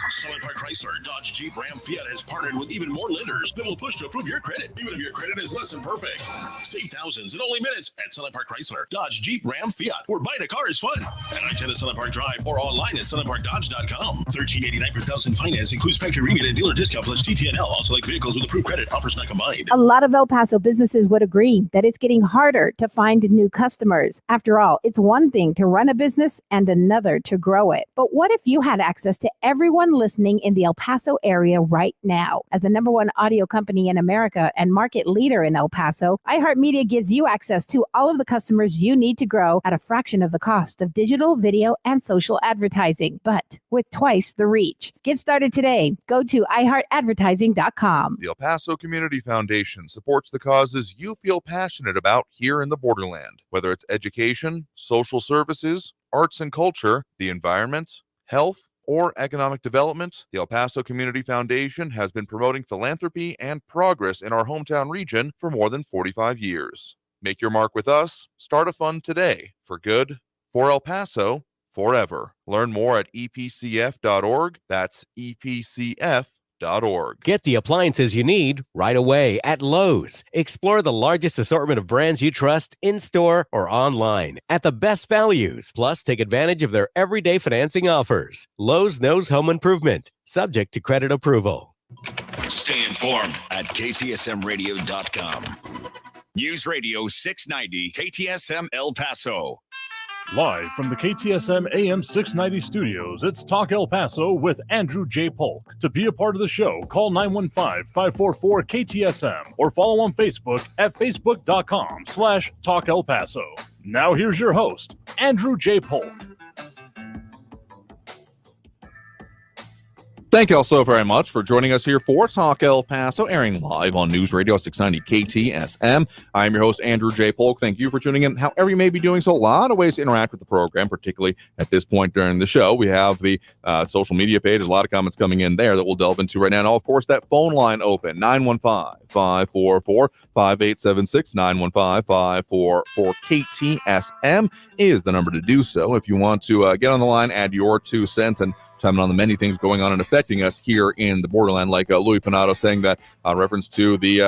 Sunland Park Chrysler, Dodge, Jeep, Ram, Fiat has partnered with even more lenders that will push to approve your credit, even if your credit is less than perfect. Save thousands in only minutes at Sunland Park Chrysler, Dodge, Jeep, Ram, Fiat, where buying a car is fun. At I-10 at Sunland Park Drive or online at sunlandparkdodge.com. $13.89 per thousand finance includes factory rebate and dealer discount plus TTNL on select vehicles with approved credit. Offers not combined. A lot of El Paso businesses would agree that it's getting harder to find new customers. After all, it's one thing to run a business and another to grow it. But what if you had access to everyone listening in the El Paso area right now? As the #1 audio company in America and market leader in El Paso, iHeartMedia gives you access to all of the customers you need to grow at a fraction of the cost of digital, video, and social advertising, but with twice the reach. Get started today. Go to iHeartAdvertising.com. The El Paso Community Foundation supports the causes you feel passionate about here in the Borderland, whether it's education, social services, arts and culture, the environment, health, or economic development. The El Paso Community Foundation has been promoting philanthropy and progress in our hometown region for more than 45 years. Make your mark with us. Start a fund today for good, for El Paso, forever. Learn more at epcf.org. That's epcf.org. Get the appliances you need right away at Lowe's. Explore the largest assortment of brands you trust in-store or online at the best values. Plus, take advantage of their everyday financing offers. Lowe's knows home improvement, subject to credit approval. Stay informed at ktsmradio.com. News Radio 690 KTSM El Paso. Live from the KTSM AM 690 studios, it's Talk El Paso with Andrew J. Polk. To be a part of the show, call 915-544-KTSM or follow on Facebook at facebook.com/Talk El Paso. Now here's your host, Andrew J. Polk. Thank you all so very much for joining us here for Talk El Paso, airing live on News Radio 690 KTSM. I'm your host, Andrew J. Polk. Thank you for tuning in. However you may be doing so, a lot of ways to interact with the program, particularly at this point during the show. We have the social media page. There's a lot of comments coming in there that we'll delve into right now. And, of course, that phone line open, 915-544-5876, 915-544-KTSM is the number to do so. If you want to get on the line, add your 2 cents and chiming on the many things going on and affecting us here in the Borderland, like Louis Panado saying that reference to the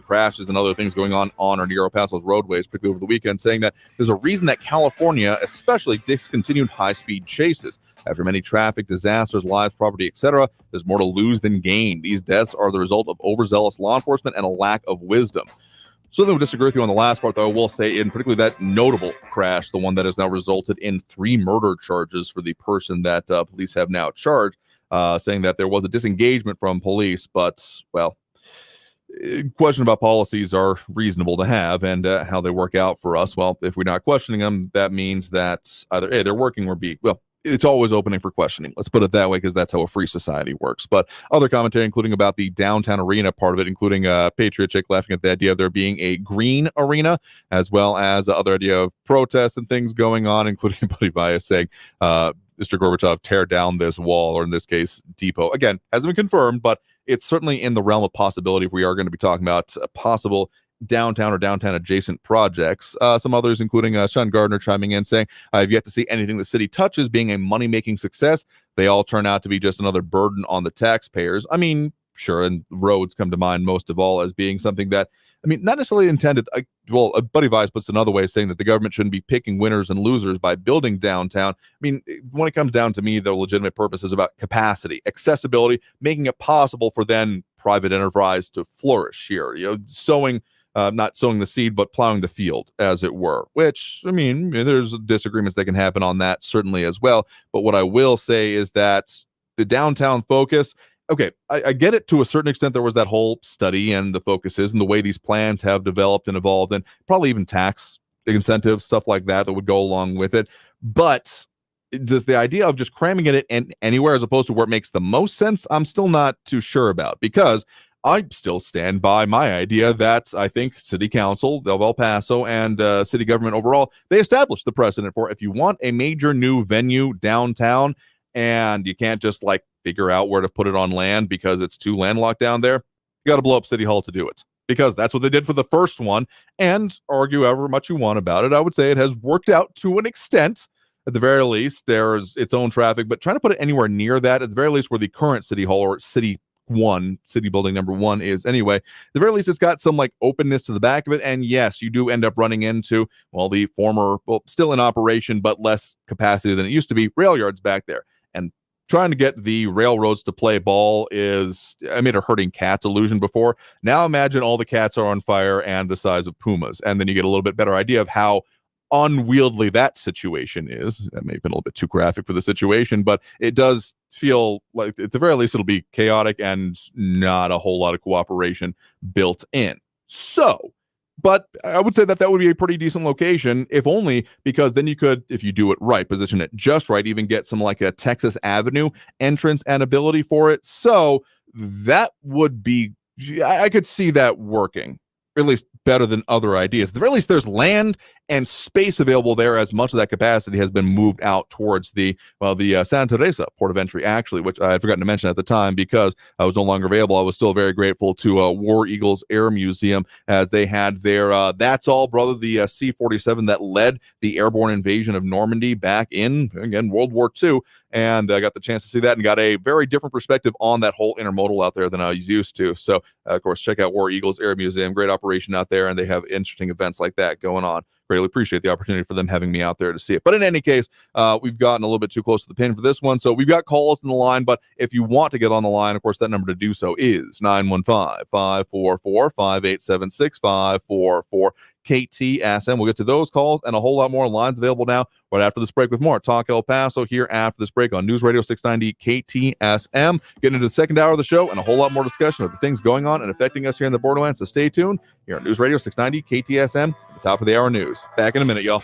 crashes and other things going on or near El Paso's roadways, particularly over the weekend, saying that there's a reason that California especially discontinued high-speed chases. After many traffic disasters, lives, property, etc., there's more to lose than gain. These deaths are the result of overzealous law enforcement and a lack of wisdom. Certainly would disagree with you on the last part, though. I will say, in particularly that notable crash, the one that has now resulted in 3 murder charges for the person that police have now charged, saying that there was a disengagement from police, but, well, question about policies are reasonable to have and how they work out for us. Well, if we're not questioning them, that means that either A, they're working, or B, well, it's always opening for questioning. Let's put it that way, because that's how a free society works. But other commentary, including about the downtown arena part of it, including Patriot Chick laughing at the idea of there being a green arena, as well as other idea of protests and things going on, including Buddy Bias saying, Mr. Gorbachev, tear down this wall, or in this case, depot. Again, hasn't been confirmed, but it's certainly in the realm of possibility if we are going to be talking about a possible downtown or downtown adjacent projects. Some others, including Sean Gardner, chiming in saying, I've yet to see anything the city touches being a money-making success. They all turn out to be just another burden on the taxpayers. I mean, sure, and roads come to mind most of all as being something that, I mean, not necessarily intended. Buddy Vice puts another way of saying that the government shouldn't be picking winners and losers by building downtown. I mean, when it comes down to me, the legitimate purpose is about capacity, accessibility, making it possible for then private enterprise to flourish here. Not sowing the seed, but plowing the field, as it were, which, I mean, there's disagreements that can happen on that certainly as well. But what I will say is that the downtown focus, okay, I get it to a certain extent. There was that whole study and the focuses and the way these plans have developed and evolved, and probably even tax incentives, stuff like that would go along with it. But does the idea of just cramming it in anywhere as opposed to where it makes the most sense, I'm still not too sure about, because I still stand by my idea that I think City Council of El Paso and city government overall, they established the precedent for if you want a major new venue downtown and you can't just figure out where to put it on land because it's too landlocked down there, you got to blow up City Hall to do it, because that's what they did for the first one. And argue however much you want about it, I would say it has worked out to an extent. At the very least, there's its own traffic, but trying to put it anywhere near that, at the very least where the current City Hall or city building number 1 is anyway, at the very least it's got some openness to the back of it. And yes, you do end up running into the former, still in operation but less capacity than it used to be, rail yards back there. And trying to get the railroads to play ball is, I made a herding cats illusion before. Now imagine all the cats are on fire and the size of pumas, and then you get a little bit better idea of how unwieldy that situation is. That may have been a little bit too graphic for the situation, but it does feel like at the very least it'll be chaotic and not a whole lot of cooperation built in. So, but I would say that would be a pretty decent location, if only because then you could, if you do it right, position it just right, even get some a Texas Avenue entrance and ability for it. So that would be, I could see that working, or at least better than other ideas. At the very least, there's land and space available there, as much of that capacity has been moved out towards the Santa Teresa port of entry, actually, which I had forgotten to mention at the time because I was no longer available. I was still very grateful to War Eagles Air Museum, as they had their That's All Brother, the C-47 that led the airborne invasion of Normandy back in, again, World War II. And I got the chance to see that and got a very different perspective on that whole intermodal out there than I was used to. So, of course, check out War Eagles Air Museum. Great operation out there, and they have interesting events like that going on. Greatly appreciate the opportunity for them having me out there to see it. But in any case, we've gotten a little bit too close to the pin for this one. So we've got calls in the line, but if you want to get on the line, of course, that number to do so is 915-544-5876-544 KTSM. We'll get to those calls and a whole lot more lines available now right after this break with more Talk El Paso here after this break on News Radio 690 KTSM. Getting into the second hour of the show and a whole lot more discussion of the things going on and affecting us here in the Borderlands. So stay tuned here on News Radio 690 KTSM at the top of the hour news. Back in a minute, y'all.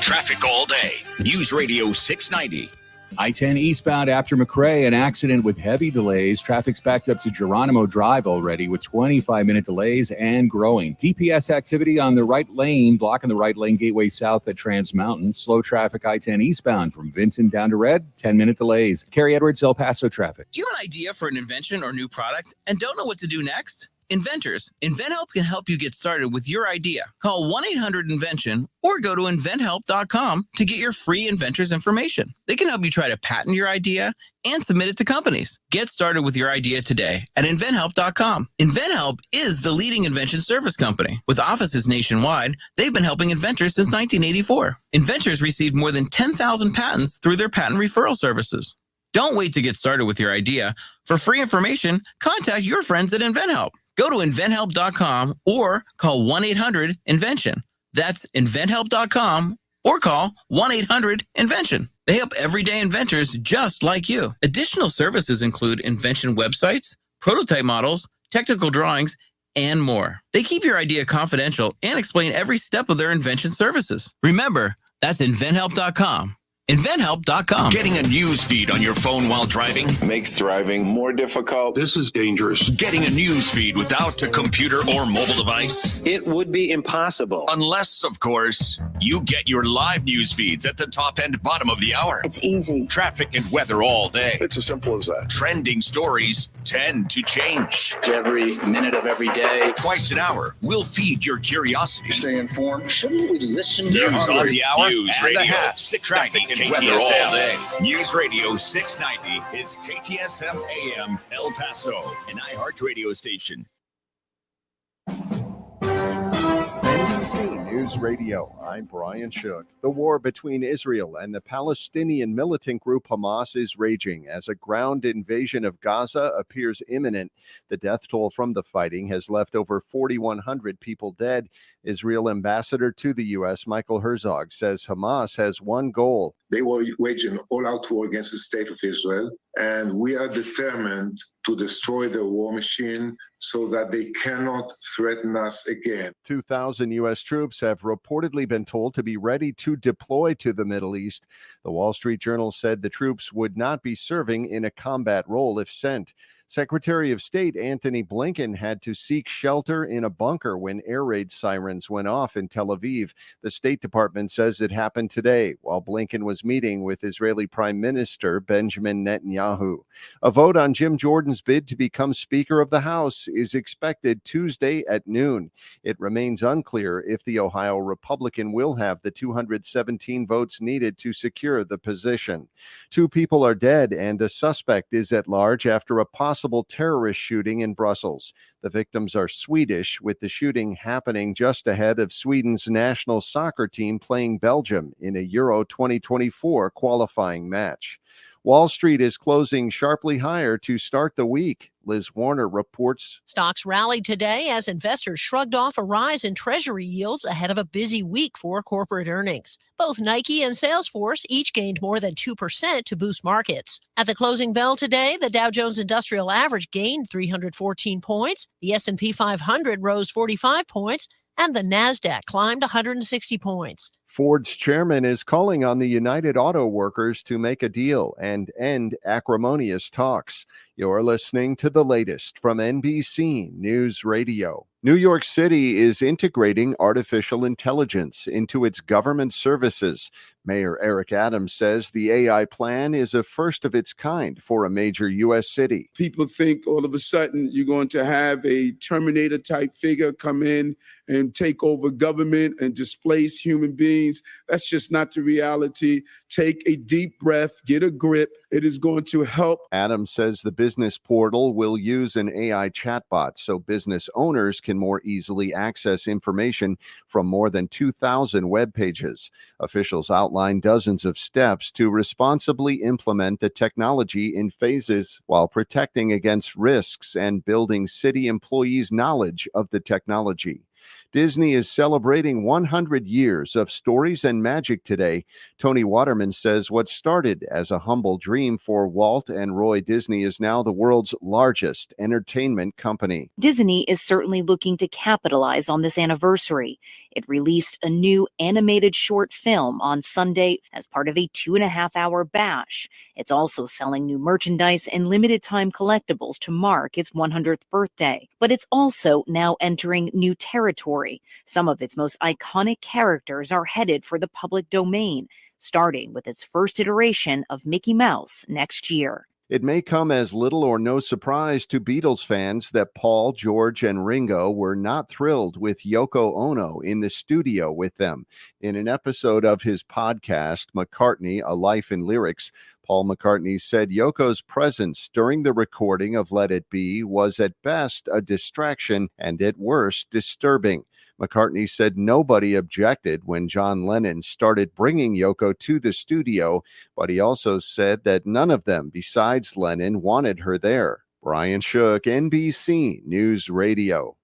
Traffic all day. News Radio 690. I-10 eastbound after McRae, an accident with heavy delays. Traffic's backed up to Geronimo Drive already with 25-minute delays and growing. DPS activity on the right lane, blocking the right lane gateway south at Trans Mountain. Slow traffic I-10 eastbound from Vinton down to Red, 10-minute delays. Kerry Edwards, El Paso traffic. Do you have an idea for an invention or new product and don't know what to do next? Inventors, InventHelp can help you get started with your idea. Call 1-800-INVENTION or go to inventhelp.com to get your free inventors information. They can help you try to patent your idea and submit it to companies. Get started with your idea today at inventhelp.com. InventHelp is the leading invention service company. With offices nationwide, they've been helping inventors since 1984. Inventors received more than 10,000 patents through their patent referral services. Don't wait to get started with your idea. For free information, contact your friends at InventHelp. Go to inventhelp.com or call 1-800-INVENTION. That's inventhelp.com or call 1-800-INVENTION. They help everyday inventors just like you. Additional services include invention websites, prototype models, technical drawings, and more. They keep your idea confidential and explain every step of their invention services. Remember, that's inventhelp.com. InventHelp.com. Getting a news feed on your phone while driving makes driving more difficult. This is dangerous. Getting a news feed without a computer or mobile device? It would be impossible. Unless, of course, you get your live news feeds at the top and bottom of the hour. It's easy. Traffic and weather all day. It's as simple as that. Trending stories tend to change. Every minute of every day. Twice an hour, we'll feed your curiosity. Stay informed. Shouldn't we listen to News on the hour. News and Radio. the hat. 690 and weather all day. News Radio 690 is KTSM AM El Paso, an iHeart radio station. NBC News Radio, I'm Brian Shook. The war between Israel and the Palestinian militant group Hamas is raging as a ground invasion of Gaza appears imminent. The death toll from the fighting has left over 4,100 people dead. Israel ambassador to the U.S., Michael Herzog, says Hamas has one goal. They were waging all-out war against the state of Israel, and we are determined to destroy the war machine so that they cannot threaten us again. 2,000 U.S. troops have reportedly been told to be ready to deploy to the Middle East. The Wall Street Journal said the troops would not be serving in a combat role if sent. Secretary of State Antony Blinken had to seek shelter in a bunker when air raid sirens went off in Tel Aviv. The State Department says it happened today while Blinken was meeting with Israeli Prime Minister Benjamin Netanyahu. A vote on Jim Jordan's bid to become Speaker of the House is expected Tuesday at noon. It remains unclear if the Ohio Republican will have the 217 votes needed to secure the position. 2 people are dead and a suspect is at large after a possible terrorist shooting in Brussels. The victims are Swedish, with the shooting happening just ahead of Sweden's national soccer team playing Belgium in a Euro 2024 qualifying match. Wall Street is closing sharply higher to start the week. Liz Warner reports. Stocks rallied today as investors shrugged off a rise in Treasury yields ahead of a busy week for corporate earnings. Both Nike and Salesforce each gained more than 2% to boost markets. At the closing bell today, the Dow Jones Industrial Average gained 314 points, the S&P 500 rose 45 points, and the NASDAQ climbed 160 points. Ford's chairman is calling on the United Auto Workers to make a deal and end acrimonious talks. You're listening to the latest from NBC News Radio. New York City is integrating artificial intelligence into its government services. Mayor Eric Adams says the AI plan is a first of its kind for a major U.S. city. People think all of a sudden you're going to have a Terminator type figure come in and take over government and displace human beings. That's just not the reality. Take a deep breath, get a grip. It is going to help. Adams says the business portal will use an AI chatbot so business owners can more easily access information from more than 2,000 web pages. Officials outline dozens of steps to responsibly implement the technology in phases while protecting against risks and building city employees' knowledge of the technology. Disney is celebrating 100 years of stories and magic today. Tony Waterman says what started as a humble dream for Walt and Roy Disney is now the world's largest entertainment company. Disney is certainly looking to capitalize on this anniversary. It released a new animated short film on Sunday as part of a 2.5-hour bash. It's also selling new merchandise and limited time collectibles to mark its 100th birthday. But it's also now entering new territory. Some of its most iconic characters are headed for the public domain, starting with its first iteration of Mickey Mouse next year. It may come as little or no surprise to Beatles fans that Paul, George, and Ringo were not thrilled with Yoko Ono in the studio with them. In an episode of his podcast, McCartney, A Life in Lyrics, Paul McCartney said Yoko's presence during the recording of Let It Be was at best a distraction and at worst disturbing. McCartney said nobody objected when John Lennon started bringing Yoko to the studio, but he also said that none of them besides Lennon wanted her there. Brian Shook, NBC News Radio.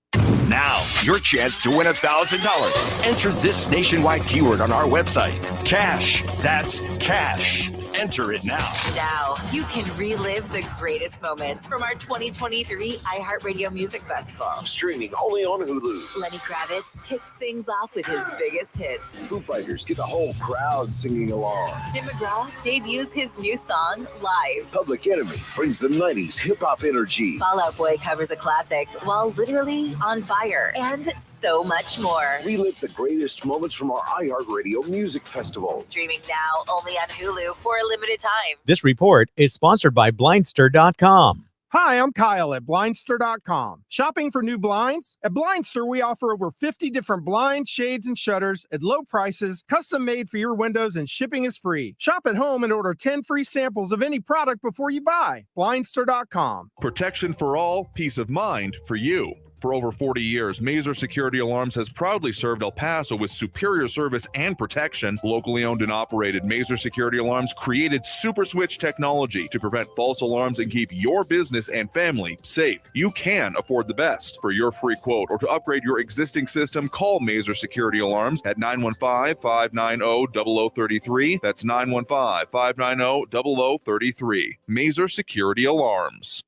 Now, your chance to win $1,000. Enter this nationwide keyword on our website. Cash. That's cash. Enter it now. Now, you can relive the greatest moments from our 2023 iHeartRadio Music Festival. Streaming only on Hulu. Lenny Kravitz kicks things off with his biggest hits. Foo Fighters get the whole crowd singing along. Tim McGraw debuts his new song live. Public Enemy brings the 90s hip-hop energy. Fall Out Boy covers a classic while literally on fire. And so much more. Relive the greatest moments from our iHeartRadio Music Festival. Streaming now only on Hulu for a limited time. This report is sponsored by Blindster.com. Hi, I'm Kyle at Blindster.com. Shopping for new blinds? At Blindster, we offer over 50 different blinds, shades, and shutters at low prices, custom made for your windows, and shipping is free. Shop at home and order 10 free samples of any product before you buy. Blindster.com. Protection for all, peace of mind for you. For over 40 years, Mazer Security Alarms has proudly served El Paso with superior service and protection. Locally owned and operated, Mazer Security Alarms created Super Switch technology to prevent false alarms and keep your business and family safe. You can afford the best. For your free quote or to upgrade your existing system, call Mazer Security Alarms at 915-590-0033. That's 915-590-0033. Mazer Security Alarms.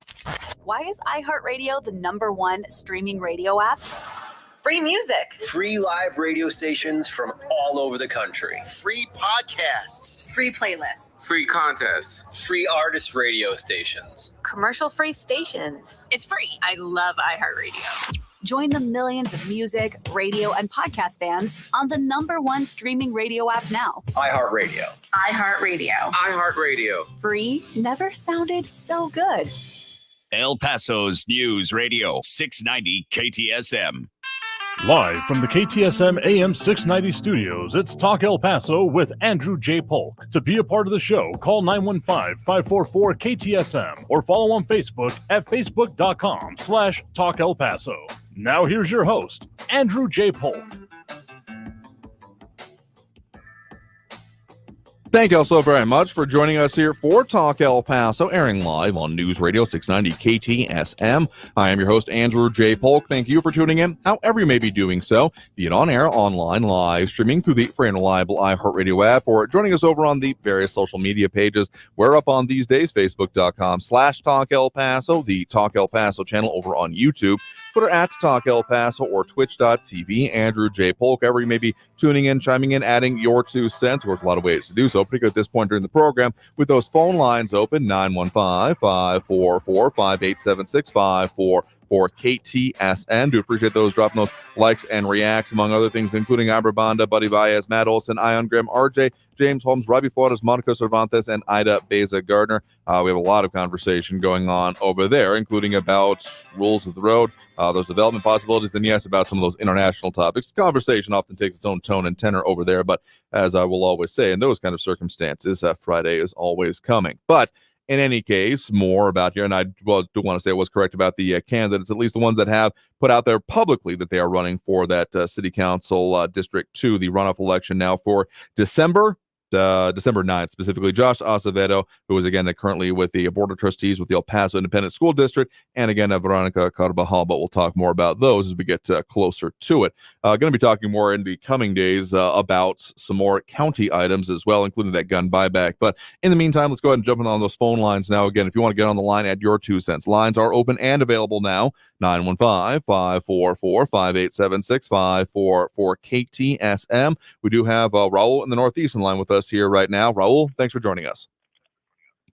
Why is iHeartRadio the #1 streaming radio app? Free music. Free live radio stations from all over the country. Free podcasts. Free playlists. Free contests. Free artist radio stations. Commercial-free stations. It's free. I love iHeartRadio. Join the millions of music, radio, and podcast fans on the #1 streaming radio app now. iHeartRadio. iHeartRadio. iHeartRadio. Free never sounded so good. El Paso's News Radio 690 KTSM. Live from the KTSM AM 690 studios, it's Talk El Paso with Andrew J. Polk. To be a part of the show, call 915-544-KTSM or follow on Facebook at facebook.com/Talk El Paso. Now here's your host, Andrew J. Polk. Thank you all so very much for joining us here for Talk El Paso, airing live on News Radio 690 KTSM. I am your host, Andrew J. Polk. Thank you for tuning in, however you may be doing so, be it on air, online, live, streaming through the free and reliable iHeartRadio app, or joining us over on the various social media pages. We're up on these days, facebook.com/Talk El Paso, the Talk El Paso channel over on YouTube, Twitter at Talk El Paso, or twitch.tv, Andrew J. Polk. Ever you may be tuning in, chiming in, adding your 2 cents. Of course, a lot of ways to do so, particularly at this point during the program, with those phone lines open, 915-544-5876, 544-KTSN. Do appreciate those dropping those likes and reacts, among other things, including Abra Banda, Buddy Baez, Matt Olson, Ion Grimm, RJ, James Holmes, Robbie Flores, Monica Cervantes, and Ida Beza Gardner. We have a lot of conversation going on over there, including about rules of the road, those development possibilities, and yes, about some of those international topics. Conversation often takes its own tone and tenor over there, but as I will always say, in those kind of circumstances, Friday is always coming. But in any case, more about here, and I do want to say I was correct about the candidates, at least the ones that have put out there publicly that they are running for that City Council District 2, the runoff election now for December 9th, specifically Josh Acevedo, who is again currently with the Board of Trustees with the El Paso Independent School District, and again Veronica Carvajal, but we'll talk more about those as we get closer to it. Going to be talking more in the coming days about some more county items as well, including that gun buyback. But in the meantime, let's go ahead and jump in on those phone lines now. Again, if you want to get on the line, add your 2 cents. Lines are open and available now. 915-544-5876, 544-KTSM. We do have Raul in the Northeast in line with us here right now. Raul, thanks for joining us.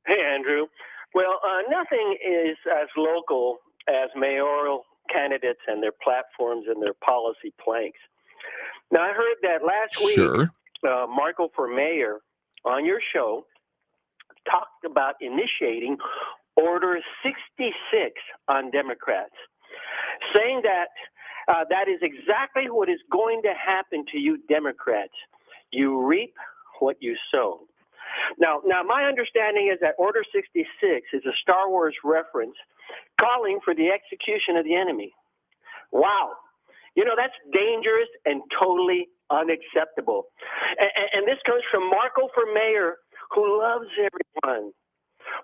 Hey, Andrew. Well, nothing is as local as mayoral candidates and their platforms and their policy planks. Now, I heard that last week, Marco for mayor on your show talked about initiating Order 66 on Democrats, saying that that is exactly what is going to happen to you Democrats. You reap what you sow. Now, my understanding is that Order 66 is a Star Wars reference calling for the execution of the enemy. Wow. You know, that's dangerous and totally unacceptable. And this comes from Marco for mayor, who loves everyone.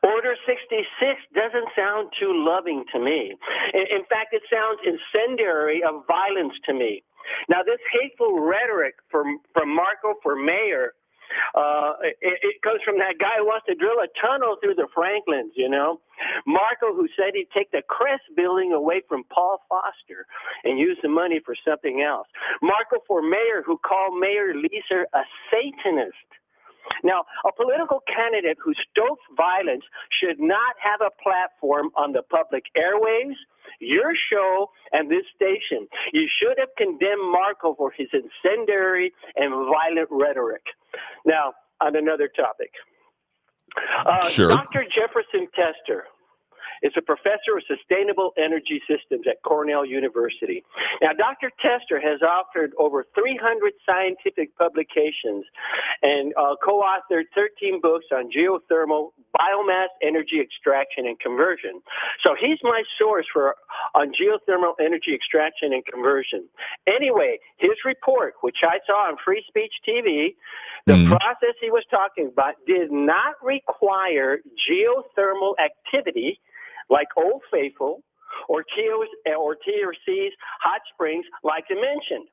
Order 66 doesn't sound too loving to me. In fact, it sounds incendiary of violence to me. Now, this hateful rhetoric from Marco for mayor It comes from that guy who wants to drill a tunnel through the Franklins, you know. Marco, who said he'd take the Crest building away from Paul Foster and use the money for something else. Marco for mayor, who called Mayor Leeser a Satanist. Now, a political candidate who stokes violence should not have a platform on the public airwaves, your show, and this station. You should have condemned Marco for his incendiary and violent rhetoric. Now, on another topic. Sure. Dr. Jefferson Tester is a professor of sustainable energy systems at Cornell University. Now, Dr. Tester has authored over 300 scientific publications and co-authored 13 books on geothermal, biomass energy extraction and conversion. So he's my source on geothermal energy extraction and conversion. Anyway, his report, which I saw on Free Speech TV, the process he was talking about did not require geothermal activity like Old Faithful or TRC's hot springs like I mentioned.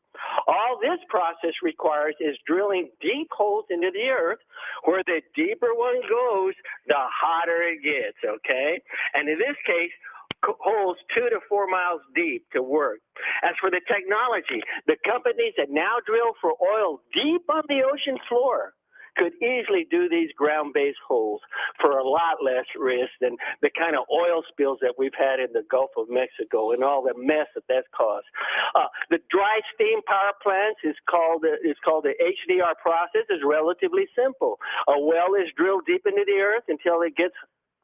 All this process requires is drilling deep holes into the earth, where the deeper one goes, the hotter it gets, okay? And in this case, holes 2 to 4 miles deep to work. As for the technology, the companies that now drill for oil deep on the ocean floor could easily do these ground-based holes for a lot less risk than the kind of oil spills that we've had in the Gulf of Mexico and all the mess that's caused. The dry steam power plants is called the HDR process. Is relatively simple. A well is drilled deep into the earth until it gets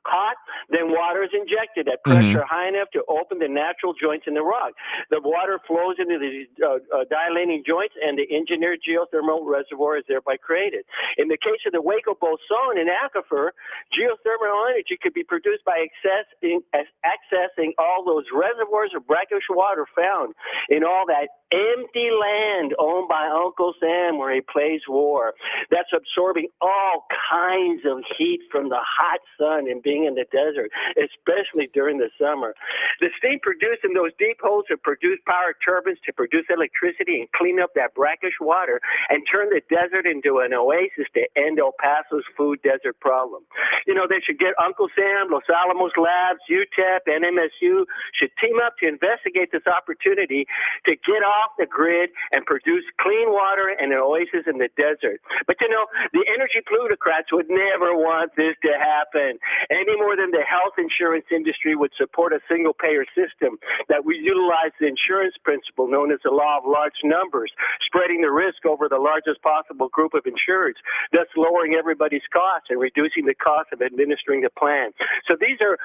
hot, then water is injected at pressure high enough to open the natural joints in the rock. The water flows into these dilating joints, and the engineered geothermal reservoir is thereby created. In the case of the Waco Boson in aquifer, geothermal energy could be produced by accessing all those reservoirs of brackish water found in all that empty land owned by Uncle Sam where he plays war. That's absorbing all kinds of heat from the hot sun and being in the desert, especially during the summer. The steam produced in those deep holes have produced power turbines to produce electricity and clean up that brackish water and turn the desert into an oasis to end El Paso's food desert problem. You know, they should get Uncle Sam, Los Alamos Labs, UTEP, NMSU should team up to investigate this opportunity to get off the grid and produce clean water and an oasis in the desert. But you know, the energy plutocrats would never want this to happen any more than the health insurance industry would support a single payer system that would utilize the insurance principle known as the law of large numbers, spreading the risk over the largest possible group of insureds, thus lowering everybody's costs and reducing the cost of administering the plan. So these are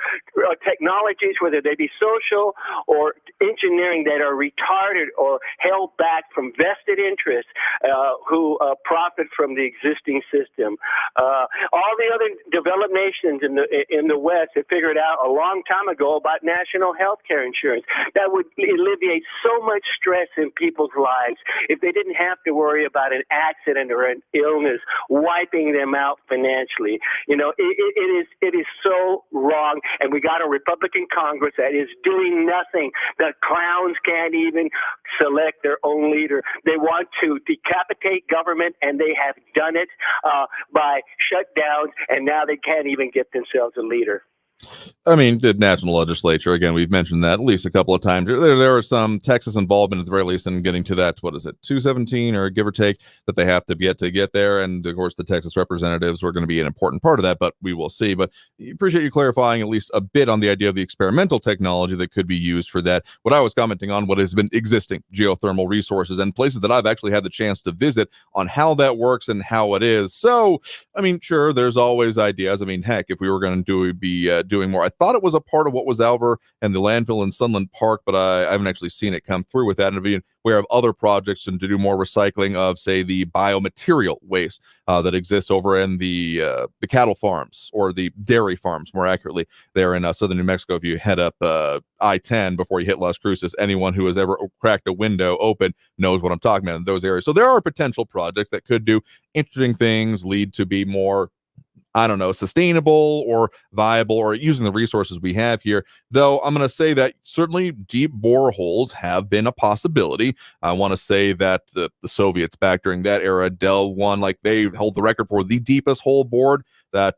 technologies, whether they be social or engineering, that are retarded or held back from vested interests who profit from the existing system. All the other developed nations in the West have figured out a long time ago about national health care insurance that would alleviate so much stress in people's lives if they didn't have to worry about an accident or an illness wiping them out financially. You know, it is so wrong, and we got a Republican Congress that is doing nothing. The clowns can't even select their own leader. They want to decapitate government, and they have done it by shutdowns, and now they can't even get themselves a leader. I mean, the national legislature, again, we've mentioned that at least a couple of times. There are some Texas involvement at the very least in getting to that, 217 or give or take, that they have to get there. And of course, the Texas representatives are going to be an important part of that, but we will see. But appreciate you clarifying at least a bit on the idea of the experimental technology that could be used for that. What I was commenting on, what has been existing geothermal resources and places that I've actually had the chance to visit on how that works and how it is. So, I mean, sure, there's always ideas. I mean, heck, if we were going to be doing more, I thought it was a part of what was Alver and the landfill in Sunland Park, but I haven't actually seen it come through with that. And being aware of other projects and to do more recycling of, say, the biomaterial waste that exists over in the cattle farms, or the dairy farms, more accurately, there in southern New Mexico. If you head up I-10 before you hit Las Cruces, anyone who has ever cracked a window open knows what I'm talking about in those areas. So there are potential projects that could do interesting things, lead to be more, I don't know, sustainable or viable or using the resources we have here. Though I'm going to say that certainly deep boreholes have been a possibility. I want to say that the Soviets back during that era, Del won, like they held the record for the deepest hole bored that,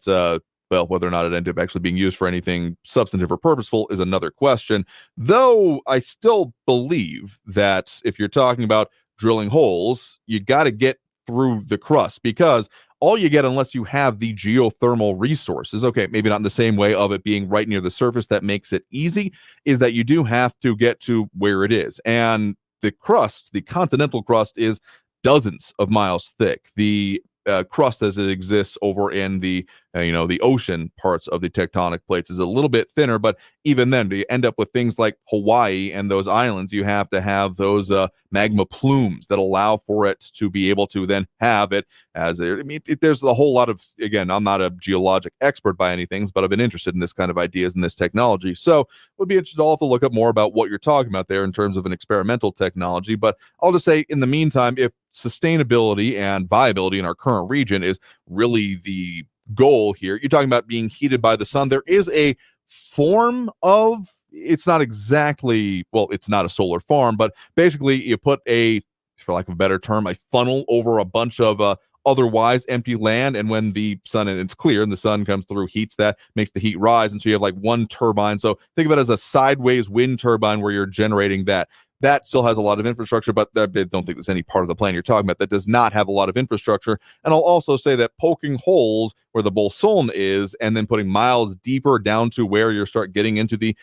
well, whether or not it ended up actually being used for anything substantive or purposeful is another question. Though I still believe that if you're talking about drilling holes, you got to get through the crust, because all you get, unless you have the geothermal resources, okay, maybe not in the same way of it being right near the surface that makes it easy, is that you do have to get to where it is. And the crust, the continental crust, is dozens of miles thick. The crust as it exists over in the the ocean parts of the tectonic plates is a little bit thinner, but even then, you end up with things like Hawaii and those islands. You have to have those magma plumes that allow for it to be able to then have it as there's a whole lot of, again, I'm not a geologic expert by any things, but I've been interested in this kind of ideas and this technology. So would be interested to also look up more about what you're talking about there in terms of an experimental technology. But I'll just say, in the meantime, if sustainability and viability in our current region is really the goal here, you're talking about being heated by the sun. There is a form of, it's not exactly, well, it's not a solar farm, but basically you put a, for lack of a better term, a funnel over a bunch of otherwise empty land, and when the sun, and it's clear, and the sun comes through, heats that, makes the heat rise, and so you have like one turbine. So think of it as a sideways wind turbine where you're generating that. That still has a lot of infrastructure, but I don't think there's any part of the plan you're talking about that does not have a lot of infrastructure. And I'll also say that poking holes where the bolson is, and then putting miles deeper down to where you start getting into the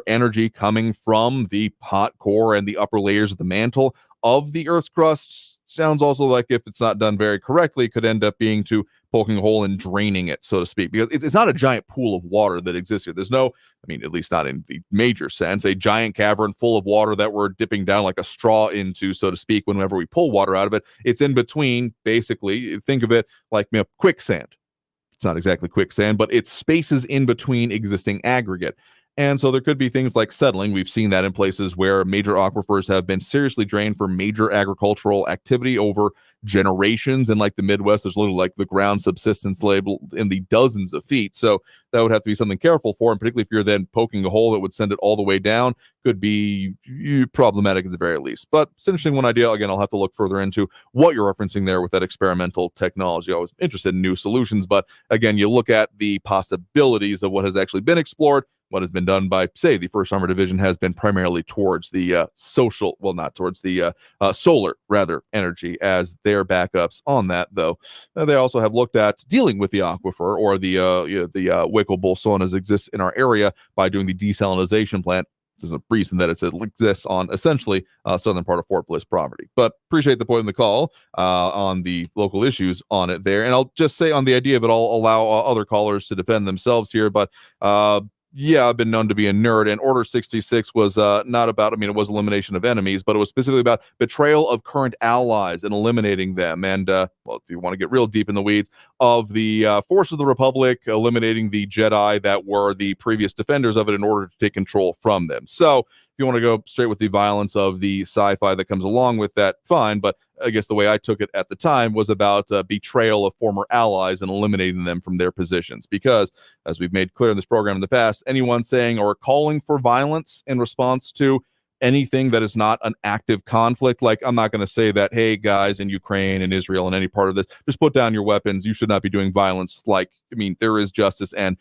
energy coming from the hot core and the upper layers of the mantle of the Earth's crust, sounds also like, if it's not done very correctly, could end up being to poking a hole and draining it, so to speak, because it's not a giant pool of water that exists here. There's no, I mean, at least not in the major sense, a giant cavern full of water that we're dipping down like a straw into, so to speak, whenever we pull water out of it. It's in between, basically. Think of it like quicksand. It's not exactly quicksand, but it's spaces in between existing aggregate. And so there could be things like settling. We've seen that in places where major aquifers have been seriously drained for major agricultural activity over generations. And like the Midwest, there's literally like the ground subsistence label in the dozens of feet. So that would have to be something careful for. And particularly if you're then poking a hole that would send it all the way down, could be problematic at the very least. But it's an interesting one idea. Again, I'll have to look further into what you're referencing there with that experimental technology. I was interested in new solutions, but again, you look at the possibilities of what has actually been explored. What has been done by, say, the 1st Armored Division has been primarily towards the solar, rather, energy as their backups on that, though. They also have looked at dealing with the aquifer, or the Hueco Bolson as exists in our area, by doing the desalinization plant. There's a reason that it exists on essentially southern part of Fort Bliss property. But appreciate the point in the call on the local issues on it there. And I'll just say on the idea of it, I'll allow other callers to defend themselves here, but yeah, I've been known to be a nerd, and Order 66 was not about, I mean, it was elimination of enemies, but it was specifically about betrayal of current allies and eliminating them. And, well, if you want to get real deep in the weeds, of the force of the Republic, eliminating the Jedi that were the previous defenders of it in order to take control from them. So if you want to go straight with the violence of the sci-fi that comes along with that, fine. But I guess the way I took it at the time was about betrayal of former allies and eliminating them from their positions. Because, as we've made clear in this program in the past, anyone saying or calling for violence in response to anything that is not an active conflict, like, I'm not going to say that, hey, guys in Ukraine and Israel and any part of this, just put down your weapons. You should not be doing violence. Like, I mean, there is justice and,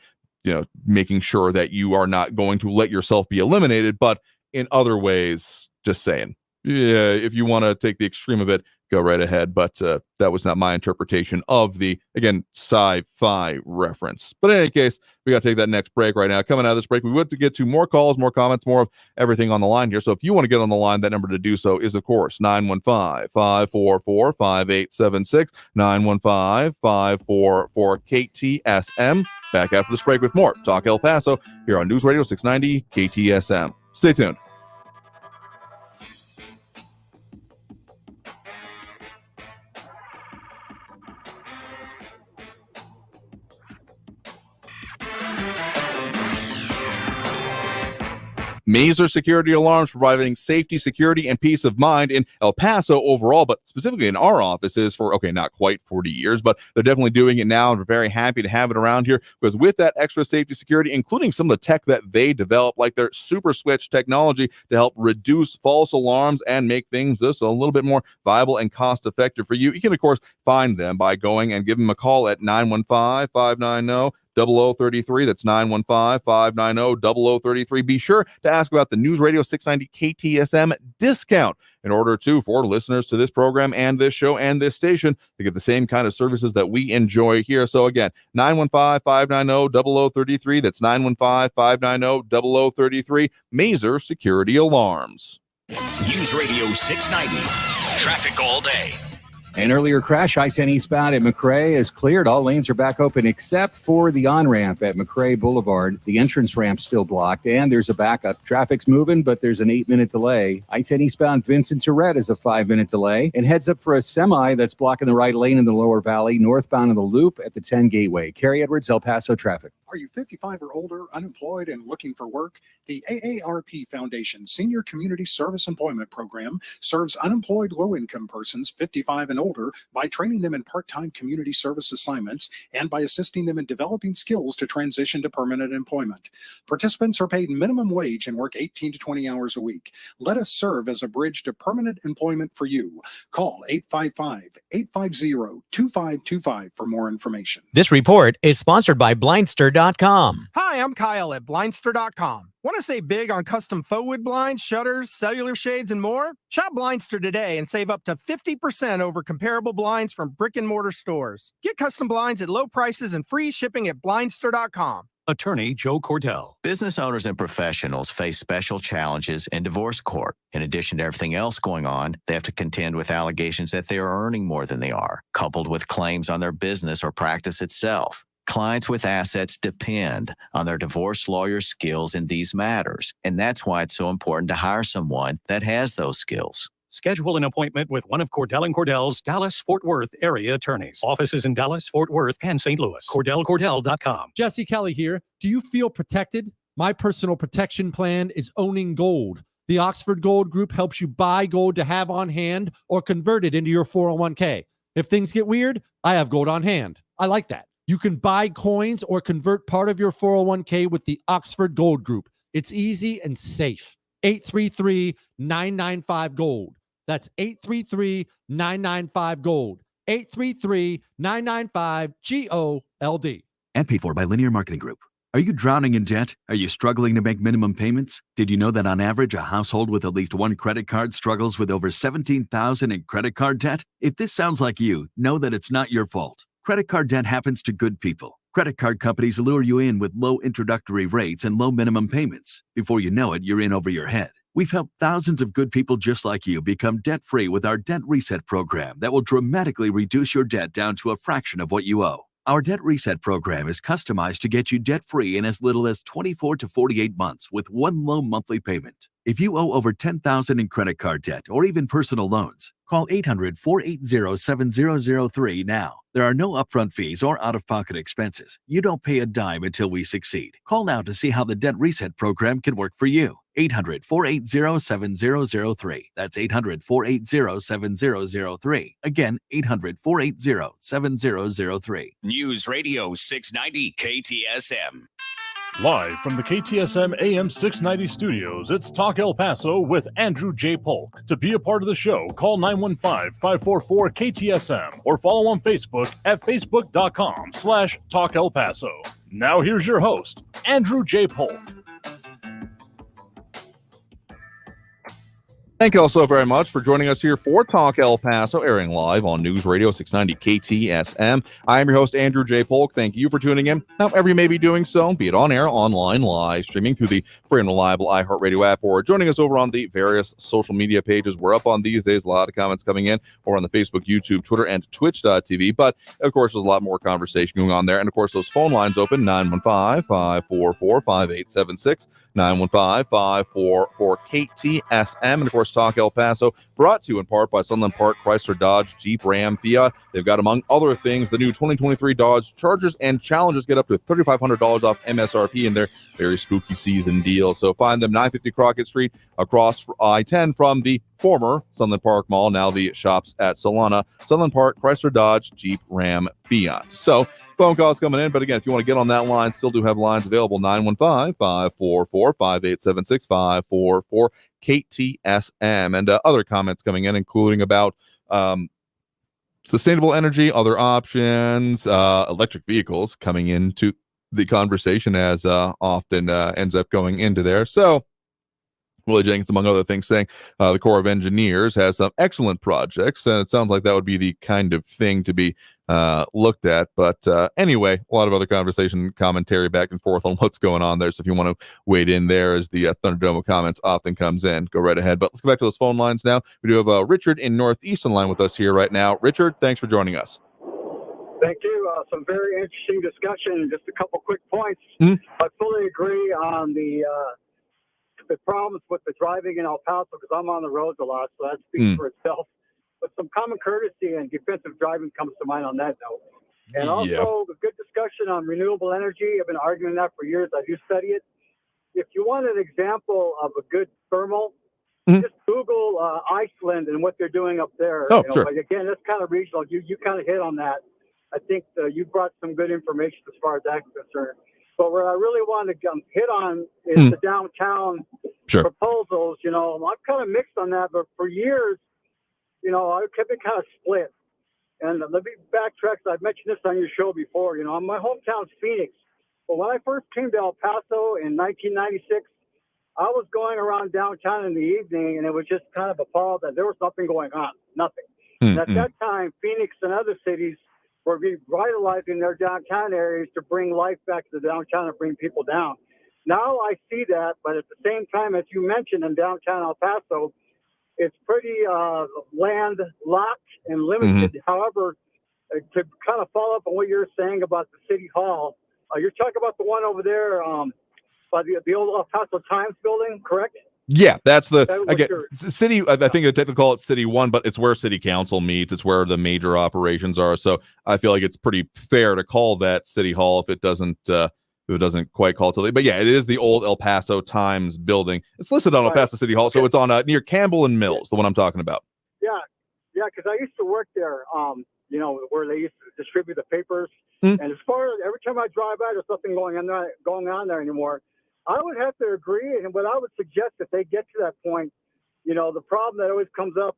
making sure that you are not going to let yourself be eliminated. But in other ways, just saying, yeah, if you want to take the extreme of it, go right ahead. But that was not my interpretation of the, again, sci-fi reference. But in any case, we got to take that next break right now. Coming out of this break, we would to get to more calls, more comments, more of everything on the line here. So if you want to get on the line, that number to do so is, of course, 915-544-5876, 915-544-KTSM. Back after this break with more Talk El Paso here on News Radio 690 KTSM. Stay tuned. Mazer Security Alarms, providing safety, security, and peace of mind in El Paso overall, but specifically in our offices for, not quite 40 years, but they're definitely doing it now, and we're very happy to have it around here because with that extra safety, security, including some of the tech that they develop, like their Super Switch technology to help reduce false alarms and make things just a little bit more viable and cost-effective for you. You can, of course, find them by going and give them a call at 915-590-0033. That's 915-590-0033. Be sure to ask about the News Radio 690 KTSM discount in order for listeners to this program and this show and this station to get the same kind of services that we enjoy here. So again, 915-590-0033. That's 915-590-0033. Mazer Security Alarms. News Radio 690. Traffic all day. An earlier crash, I-10 eastbound at McRae is cleared. All lanes are back open except for the on-ramp at McRae Boulevard. The entrance ramp's still blocked, and there's a backup. Traffic's moving, but there's an 8-minute delay. I-10 eastbound Vincent Tourette is a 5-minute delay, and heads up for a semi that's blocking the right lane in the lower valley, northbound in the loop at the 10 Gateway. Kerry Edwards, El Paso traffic. Are you 55 or older, unemployed, and looking for work? The AARP Foundation Senior Community Service Employment Program serves unemployed low-income persons 55 and older by training them in part-time community service assignments and by assisting them in developing skills to transition to permanent employment. Participants are paid minimum wage and work 18 to 20 hours a week. Let us serve as a bridge to permanent employment for you. Call 855-850-2525 for more information. This report is sponsored by Blindster.com. Hi, I'm Kyle at Blindster.com. Want to save big on custom faux wood blinds, shutters, cellular shades, and more? Shop Blindster today and save up to 50% over comparable blinds from brick and mortar stores. Get custom blinds at low prices and free shipping at Blindster.com. Attorney Joe Cordell. Business owners and professionals face special challenges in divorce court. In addition to everything else going on, they have to contend with allegations that they are earning more than they are, coupled with claims on their business or practice itself. Clients with assets depend on their divorce lawyer's skills in these matters, and that's why it's so important to hire someone that has those skills. Schedule an appointment with one of Cordell & Cordell's Dallas-Fort Worth area attorneys. Offices in Dallas, Fort Worth, and St. Louis. CordellCordell.com. Jesse Kelly here. Do you feel protected? My personal protection plan is owning gold. The Oxford Gold Group helps you buy gold to have on hand or convert it into your 401k. If things get weird, I have gold on hand. I like that. You can buy coins or convert part of your 401k with the Oxford Gold Group. It's easy and safe. 833-995-GOLD. That's 833-995-GOLD. 833-995-GOLD. And paid for by Linear Marketing Group. Are you drowning in debt? Are you struggling to make minimum payments? Did you know that on average, a household with at least one credit card struggles with over $17,000 in credit card debt? If this sounds like you, know that it's not your fault. Credit card debt happens to good people. Credit card companies lure you in with low introductory rates and low minimum payments. Before you know it, you're in over your head. We've helped thousands of good people just like you become debt-free with our Debt Reset program that will dramatically reduce your debt down to a fraction of what you owe. Our Debt Reset program is customized to get you debt-free in as little as 24 to 48 months with one low monthly payment. If you owe over $10,000 in credit card debt or even personal loans, call 800-480-7003 now. There are no upfront fees or out-of-pocket expenses. You don't pay a dime until we succeed. Call now to see how the Debt Reset program can work for you. 800-480-7003. That's 800-480-7003. Again, 800-480-7003. News Radio 690 KTSM. Live from the KTSM AM 690 studios, it's Talk El Paso with Andrew J. Polk. To be a part of the show, call 915-544-KTSM or follow on Facebook at facebook.com/Talk El Paso. Now here's your host, Andrew J. Polk. Thank you all so very much for joining us here for Talk El Paso, airing live on News Radio 690 KTSM. I am your host, Andrew J. Polk. Thank you for tuning in. However you may be doing so, be it on air, online, live, streaming through the free and reliable iHeartRadio app, or joining us over on the various social media pages. We're up on these days, a lot of comments coming in, or on the Facebook, YouTube, Twitter, and Twitch.tv. But, of course, there's a lot more conversation going on there. And, of course, those phone lines open, 915-544-5876, 915-544-KTSM. And, of course, Talk El Paso, brought to you in part by Sunland Park, Chrysler, Dodge, Jeep, Ram, Fiat. They've got, among other things, the new 2023 Dodge Chargers and Challengers get up to $3,500 off MSRP in their very spooky season deal. So find them 950 Crockett Street across I-10 from the former Sunland Park Mall, now the shops at Solana, Sunland Park, Chrysler, Dodge, Jeep, Ram, Fiat. So phone calls coming in, but again, if you want to get on that line, still do have lines available, 915-544-5876, 544-KTSM, and other comments coming in, including about sustainable energy, other options, electric vehicles coming into the conversation as often ends up going into there. So Willie Jenkins, among other things, saying the Corps of Engineers has some excellent projects, and it sounds like that would be the kind of thing to be looked at. But anyway, a lot of other conversation, commentary back and forth on what's going on there. So if you want to wade in there as the Thunderdome comments often comes in, go right ahead. But let's go back to those phone lines now. We do have Richard in Northeast on line with us here right now. Richard, thanks for joining us. Thank you. Some very interesting discussion. Just a couple quick points. Mm-hmm. I fully agree on the problems with the driving in El Paso because I'm on the roads a lot, so that speaks for itself. But some common courtesy and defensive driving comes to mind on that note. And also, a good discussion on renewable energy. I've been arguing that for years. I do study it. If you want an example of a good thermal, just Google Iceland and what they're doing up there. Oh, sure. But again, that's kind of regional. You kind of hit on that. I think you brought some good information as far as that's concerned. But what I really want to hit on is the downtown proposals. You know, I'm kind of mixed on that, but for years, you know, I kept it kind of split. And let me backtrack. I've mentioned this on your show before. You know, my hometown's Phoenix. But when I first came to El Paso in 1996, I was going around downtown in the evening, and it was just kind of appalled that there was nothing going on, nothing. And at that time, Phoenix and other cities were revitalizing their downtown areas to bring life back to the downtown and bring people down. Now I see that, but at the same time, as you mentioned, in downtown El Paso, it's pretty landlocked and limited. However, to kind of follow up on what you're saying about the city hall, you're talking about the one over there by the old El Paso Times building, correct? Yeah, that's city. I think they technically call it City 1, but it's where City Council meets. It's where the major operations are. So I feel like it's pretty fair to call that City Hall if it doesn't quite call it. But yeah, it is the old El Paso Times building. It's listed on El Paso City Hall, so it's on near Campbell and Mills, the one I'm talking about. Yeah, because I used to work there. You know, where they used to distribute the papers. And as far as every time I drive by, there's nothing going on there anymore. I would have to agree, and what I would suggest if they get to that point, you know, the problem that always comes up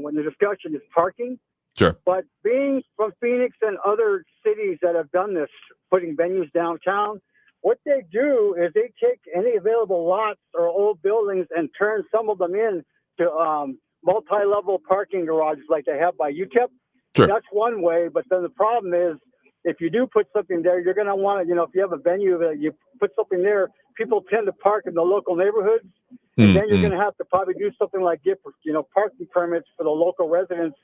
when the discussion is parking. Sure. But being from Phoenix and other cities that have done this, putting venues downtown, what they do is they take any available lots or old buildings and turn some of them into multi-level parking garages like they have by UTEP. Sure. That's one way, but then the problem is if you do put something there, you're going to want to, you know, if you have a venue that you put something there, people tend to park in the local neighborhoods, and then you're going to have to probably do something like get, you know, parking permits for the local residents.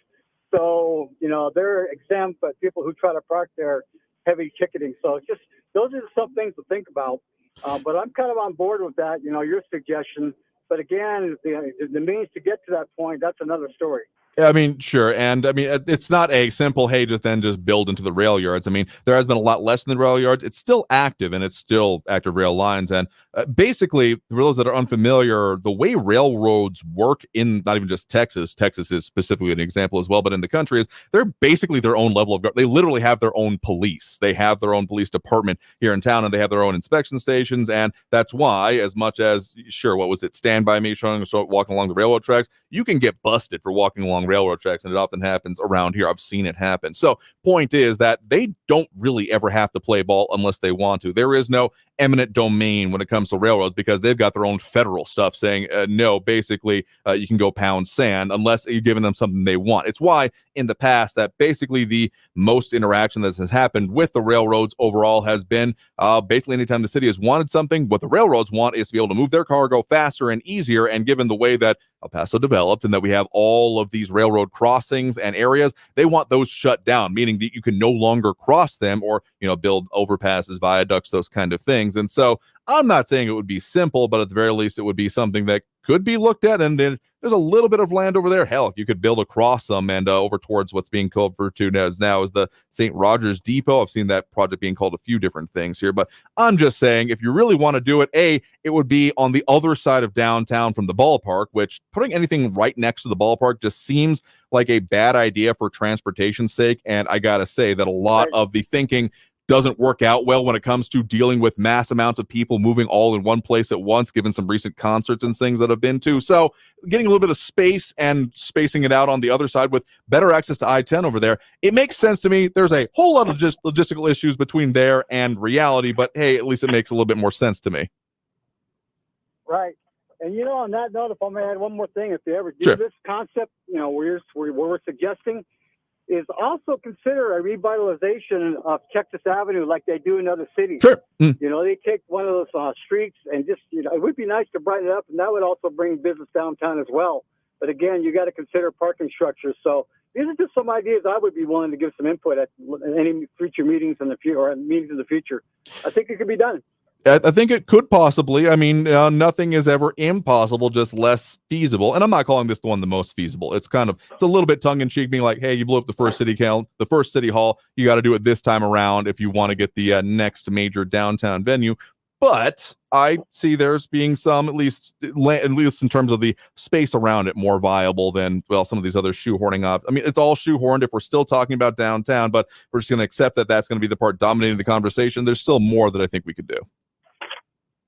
So, you know, they're exempt, but people who try to park there, heavy ticketing. So it's just, those are some things to think about. But I'm kind of on board with that, you know, your suggestion. But again, the means to get to that point, that's another story. I mean, sure. And I mean, it's not a simple, hey, just build into the rail yards. I mean, there has been a lot less than the rail yards. It's still active, and it's still active rail lines. And basically, for those that are unfamiliar, the way railroads work in not even just Texas is specifically an example as well, but in the country, is they're basically their own level of government. They literally have their own police. They have their own police department here in town, and they have their own inspection stations. And that's why, as much as, sure, what was it, Stand By Me, walking along the railroad tracks, you can get busted for walking along railroad tracks, and it often happens around here. I've seen it happen. So point is that they don't really ever have to play ball unless they want to. There is no eminent domain when it comes to railroads because they've got their own federal stuff saying no, basically you can go pound sand unless you're giving them something they want. It's why in the past that basically the most interaction that has happened with the railroads overall has been basically anytime the city has wanted something, what the railroads want is to be able to move their cargo faster and easier. And given the way that El Paso developed and that we have all of these railroad crossings and areas, they want those shut down, meaning that you can no longer cross them or, you know, build overpasses, viaducts, those kind of things. And so I'm not saying it would be simple, but at the very least, it would be something that could be looked at. And then there's a little bit of land over there. Hell, you could build across them and over towards what's being called for to now is the St. Rogers Depot. I've seen that project being called a few different things here, but I'm just saying if you really want to do it, it would be on the other side of downtown from the ballpark, which putting anything right next to the ballpark just seems like a bad idea for transportation's sake. And I got to say that a lot of the thinking doesn't work out well when it comes to dealing with mass amounts of people moving all in one place at once, given some recent concerts and things that I've been to. So getting a little bit of space and spacing it out on the other side with better access to I-10 over there, it makes sense to me. There's a whole lot of just logistical issues between there and reality, but hey, at least it makes a little bit more sense to me. Right. And, on that note, if I may add one more thing, if you ever do this concept, we're suggesting, is also consider a revitalization of Texas Avenue like they do in other cities. Sure. They take one of those streets and just, it would be nice to brighten it up, and that would also bring business downtown as well. But again, you got to consider parking structures. So these are just some ideas I would be willing to give some input at any future meetings in the future, or meetings in the future. I think it could be done. I think it could possibly. I mean, nothing is ever impossible, just less feasible. And I'm not calling this the one the most feasible. It's a little bit tongue in cheek, being like, hey, you blew up the first city hall. You got to do it this time around if you want to get the next major downtown venue. But I see there's being some, at least in terms of the space around it, more viable than, some of these other shoehorning up. I mean, it's all shoehorned if we're still talking about downtown, but we're just going to accept that that's going to be the part dominating the conversation. There's still more that I think we could do.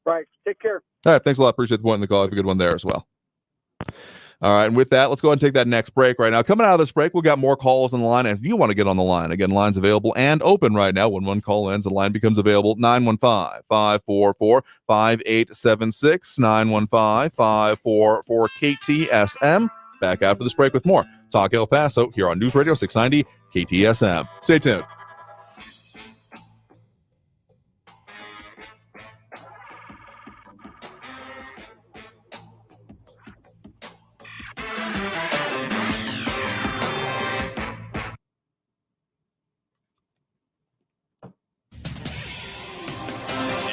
Right. Take care. All right. Thanks a lot. Appreciate the point in the call. Have a good one there as well. All right. And with that, let's go ahead and take that next break right now. Coming out of this break, we'll got more calls on the line. And if you want to get on the line, again, line's available and open right now. When one call ends, the line becomes available. 915-544-5876, 915-544-KTSM. Back after this break with more Talk El Paso here on News Radio 690 KTSM. Stay tuned.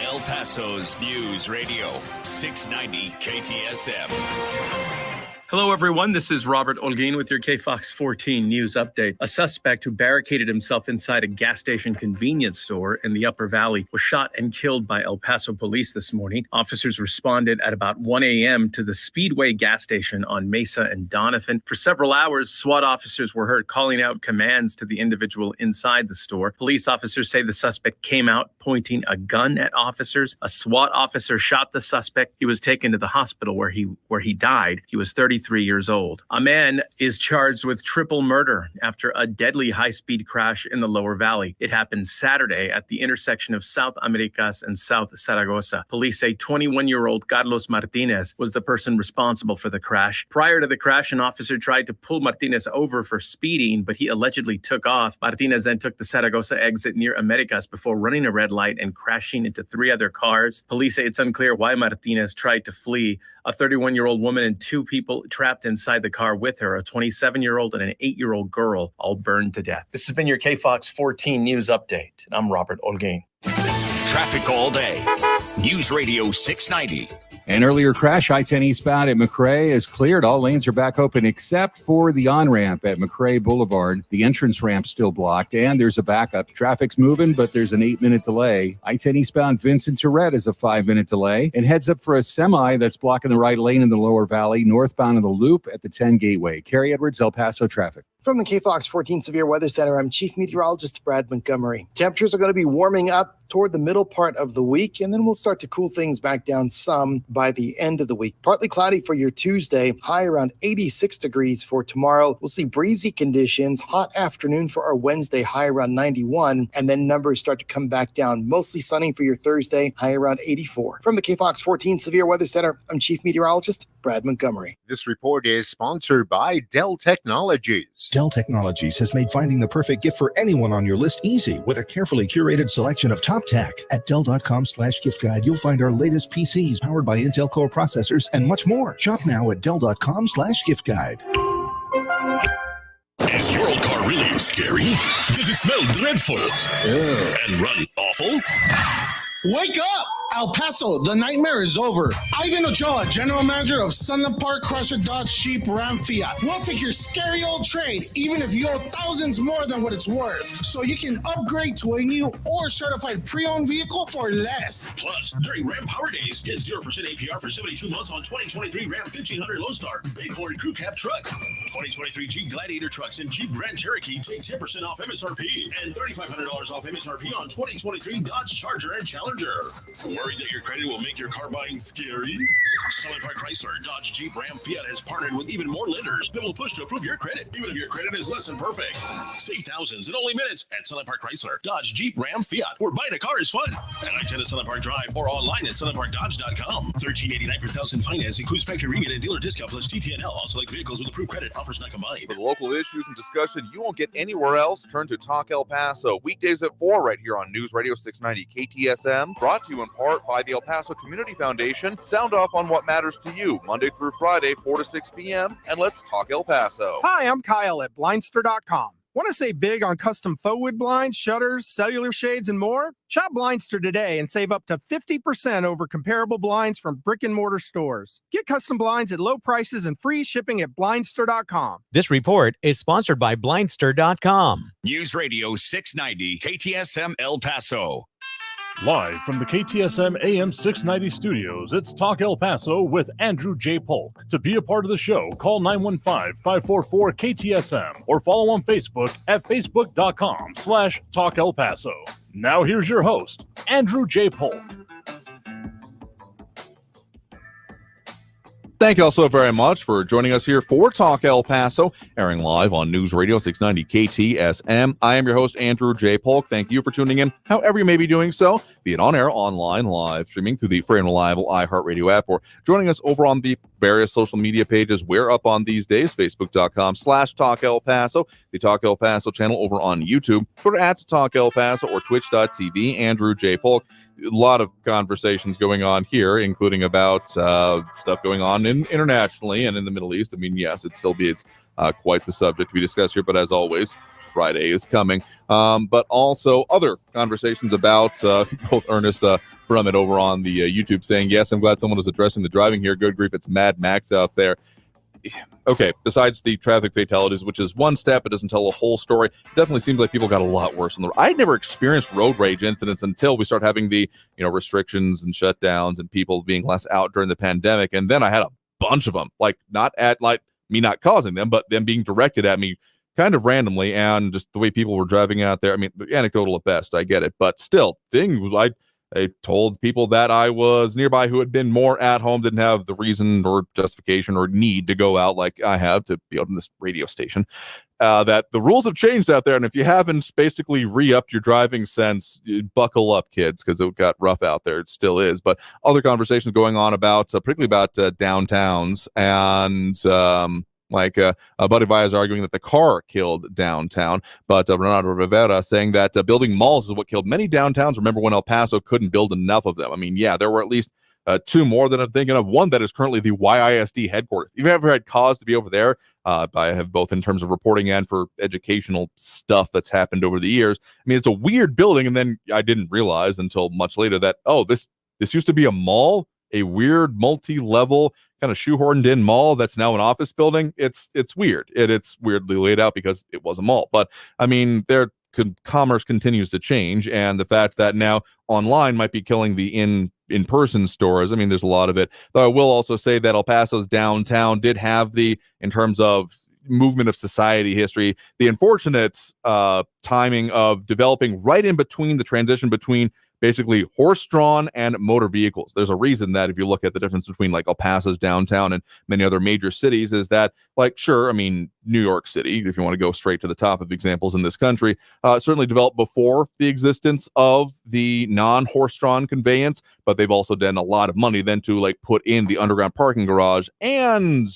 El Paso's News Radio 690 KTSM. Hello, everyone. This is Robert Olguin with your KFOX 14 News Update. A suspect who barricaded himself inside a gas station convenience store in the Upper Valley was shot and killed by El Paso police this morning. Officers responded at about 1 a.m. to the Speedway gas station on Mesa and Donovan. For several hours, SWAT officers were heard calling out commands to the individual inside the store. Police officers say the suspect came out pointing a gun at officers. A SWAT officer shot the suspect. He was taken to the hospital where he died. He was 33 years old. A man is charged with triple murder after a deadly high-speed crash in the Lower Valley. It happened Saturday at the intersection of South Americas and South Zaragoza. Police say 21-year-old Carlos Martinez was the person responsible for the crash. Prior to the crash, an officer tried to pull Martinez over for speeding, but he allegedly took off. Martinez then took the Zaragoza exit near Americas before running a red light and crashing into 3 other cars. Police say it's unclear why Martinez tried to flee. A 31-year-old woman and 2 people trapped inside the car with her, a 27-year-old and an 8-year-old girl, all burned to death. This has been your KFOX 14 News Update. I'm Robert Olguin. Traffic all day. News Radio 690. An earlier crash, I-10 eastbound at McRae, is cleared. All lanes are back open except for the on-ramp at McRae Boulevard. The entrance ramp's still blocked, and there's a backup. Traffic's moving, but there's an 8-minute delay. I-10 eastbound Vincent Tourette is a 5-minute delay, and heads up for a semi that's blocking the right lane in the Lower Valley, northbound of the Loop at the 10 Gateway. Kerry Edwards, El Paso traffic. From the KFOX 14 Severe Weather Center, I'm Chief Meteorologist Brad Montgomery. Temperatures are going to be warming up toward the middle part of the week, and then we'll start to cool things back down some by the end of the week. Partly cloudy for your Tuesday, high around 86 degrees for tomorrow. We'll see breezy conditions, hot afternoon for our Wednesday, high around 91, and then numbers start to come back down. Mostly sunny for your Thursday, high around 84. From the KFOX 14 Severe Weather Center, I'm Chief Meteorologist Brad Montgomery. This report is sponsored by Dell Technologies. Dell Technologies has made finding the perfect gift for anyone on your list easy with a carefully curated selection of top tech. At Dell.com/gift guide, you'll find our latest PCs powered by Intel Core processors and much more. Shop now at Dell.com/gift guide. Is your old car really scary? Does it smell dreadful? And run awful? Wake up! El Paso, the nightmare is over. Ivan Ochoa, General Manager of Sunland Park Chrysler Dodge Jeep Ram Fiat. We'll take your scary old trade, even if you owe thousands more than what it's worth, so you can upgrade to a new or certified pre-owned vehicle for less. Plus, during Ram Power Days, get 0% APR for 72 months on 2023 Ram 1500 Lone Star Bighorn Crew Cab trucks. 2023 Jeep Gladiator trucks and Jeep Grand Cherokee take 10% off MSRP and $3,500 off MSRP on 2023 Dodge Charger and Challenger. Worried that your credit will make your car buying scary? Sunland Park Chrysler, Dodge, Jeep, Ram, Fiat has partnered with even more lenders that will push to approve your credit, even if your credit is less than perfect. Save thousands in only minutes at Sunland Park Chrysler, Dodge, Jeep, Ram, Fiat, where buying a car is fun. At I-10 at Sunland Park Drive or online at sunlandparkdodge.com. $13.89 per thousand finance includes factory rebate and dealer discount plus TTNL on select vehicles with approved credit. Offers not combined. For the local issues and discussion you won't get anywhere else, turn to Talk El Paso. Weekdays at 4 right here on News Radio 690 KTSM. Brought to you in part by the El Paso Community Foundation. Sound off on what matters to you. Monday through Friday, 4 to 6 p.m. And let's talk El Paso. Hi, I'm Kyle at Blindster.com. Want to save big on custom faux wood blinds, shutters, cellular shades, and more? Shop Blindster today and save up to 50% over comparable blinds from brick and mortar stores. Get custom blinds at low prices and free shipping at Blindster.com. This report is sponsored by Blindster.com. News Radio 690 KTSM El Paso. Live from the KTSM AM 690 studios, it's Talk El Paso with Andrew J. Polk. To be a part of the show, call 915-544-KTSM or follow on Facebook at facebook.com/Talk El Paso. Now here's your host, Andrew J. Polk. Thank you all so very much for joining us here for Talk El Paso, airing live on News Radio 690 KTSM. I am your host, Andrew J. Polk. Thank you for tuning in, however you may be doing so, be it on air, online, live streaming through the free and reliable iHeartRadio app, or joining us over on the various social media pages we're up on these days, facebook.com/Talk El Paso, the Talk El Paso channel over on YouTube, Twitter at Talk El Paso, or twitch.tv, Andrew J. Polk. A lot of conversations going on here, including about stuff going on internationally and in the Middle East. I mean, yes, it still be quite the subject to be discussed here, but as always, Friday is coming. But also other conversations about both Ernest Brummett over on the YouTube saying, yes, I'm glad someone is addressing the driving here. Good grief, it's Mad Max out there. Okay, besides the traffic fatalities, which is one step, it doesn't tell a whole story. It definitely seems like people got a lot worse on the road. I never experienced road rage incidents until we start having the restrictions and shutdowns and people being less out during the pandemic. And then I had a bunch of them, not at me not causing them, but them being directed at me kind of randomly, and just the way people were driving out there. I mean, anecdotal at best, I get it, but still, I told people that I was nearby who had been more at home, didn't have the reason or justification or need to go out like I have to be on this radio station, that the rules have changed out there. And if you haven't basically re-upped your driving sense, buckle up, kids, because it got rough out there. It still is. But other conversations going on about, particularly about downtowns, and a buddy of mine is arguing that the car killed downtown, but Renato Rivera saying that building malls is what killed many downtowns. Remember when El Paso couldn't build enough of them? I mean, yeah, there were at least two more that I'm thinking of. One that is currently the YISD headquarters. If you've ever had cause to be over there, I have both in terms of reporting and for educational stuff that's happened over the years. I mean, it's a weird building, and then I didn't realize until much later that, this used to be a mall, a weird multi-level kind of shoehorned in mall that's now an office building. It's weird. It's weirdly laid out because it was a mall. But I mean, commerce continues to change, and the fact that now online might be killing the in-person stores. I mean, there's a lot of it. Though I will also say that El Paso's downtown did have in terms of movement of society history, the unfortunate timing of developing right in between the transition between basically horse-drawn and motor vehicles. There's a reason that if you look at the difference between El Paso's downtown and many other major cities is that, sure, I mean, New York City, if you want to go straight to the top of examples in this country, certainly developed before the existence of the non-horse-drawn conveyance, but they've also done a lot of money then to put in the underground parking garage, and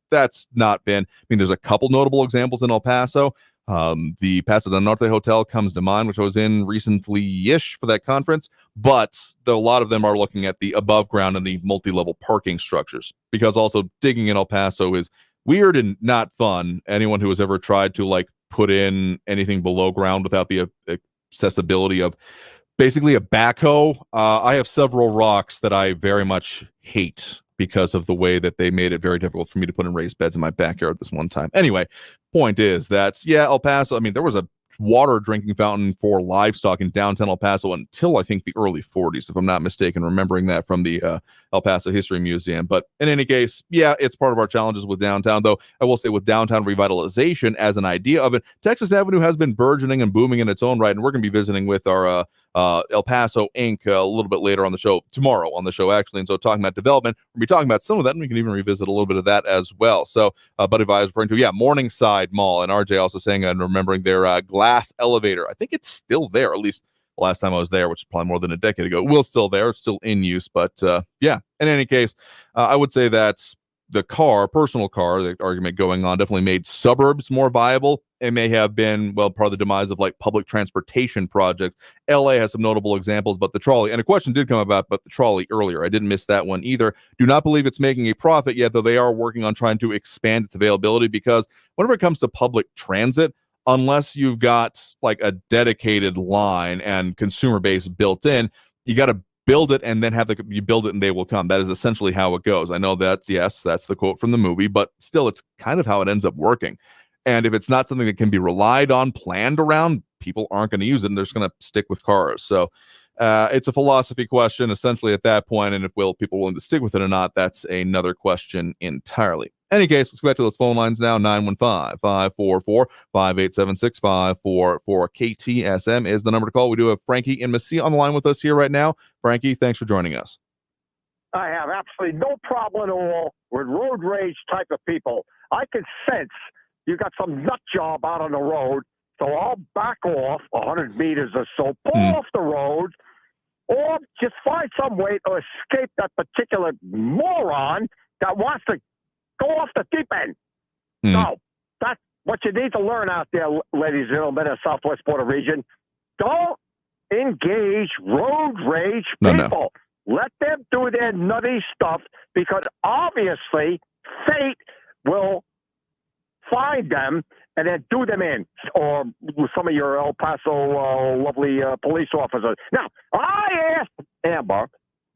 that's not been, there's a couple notable examples in El Paso. The Paso del Norte Hotel comes to mind, which I was in recently-ish for that conference, but a lot of them are looking at the above ground and the multi-level parking structures, because also digging in El Paso is weird and not fun. Anyone who has ever tried to put in anything below ground without the accessibility of basically a backhoe. I have several rocks that I very much hate because of the way that they made it very difficult for me to put in raised beds in my backyard this one time. Anyway, point is that, yeah, El Paso, I mean, there was a water drinking fountain for livestock in downtown El Paso until I think the early 40s, if I'm not mistaken, remembering that from the El Paso History Museum. But in any case, yeah, it's part of our challenges with downtown, though I will say with downtown revitalization as an idea of it, Texas Avenue has been burgeoning and booming in its own right, and we're going to be visiting with our El Paso Inc. A little bit later on the show, tomorrow on the show, actually. And so talking about development, we'll be talking about some of that, and we can even revisit a little bit of that as well. So, Buddy Vi is referring to, yeah, Morningside Mall, and RJ also saying and remembering their glass elevator. I think it's still there, at least the last time I was there, which is probably more than a decade ago. It was still there. It's still in use. But yeah, in any case, I would say that the personal car, the argument going on, definitely made suburbs more viable. It may have been, well, part of the demise of like public transportation projects. LA has some notable examples, but the trolley, and a question did come about the trolley earlier. I didn't miss that one either. Do not believe it's making a profit yet, though they are working on trying to expand its availability, because whenever it comes to public transit, unless you've got like a dedicated line and consumer base built in, you got to build it and then you build it and they will come. That is essentially how it goes. I know that, yes, that's the quote from the movie, but still, it's kind of how it ends up working. And if it's not something that can be relied on, planned around, people aren't going to use it, and they're just going to stick with cars. So it's a philosophy question, essentially, at that point. And if people willing to stick with it or not, that's another question entirely. Any case, let's go back to those phone lines now. 915-544-5876. 544-KTSM is the number to call. We do have Frankie and Messia on the line with us here right now. Frankie, thanks for joining us. I have absolutely no problem at all with road rage type of people. I can sense you got some nut job out on the road, so I'll back off 100 meters or so, pull off the road, or just find some way to escape that particular moron that wants to go off the deep end. So that's what you need to learn out there, ladies and gentlemen of Southwest Border Region. Don't engage road rage people. Let them do their nutty stuff, because obviously fate will find them and then do them in, or some of your El Paso lovely police officers. Now, I asked Amber,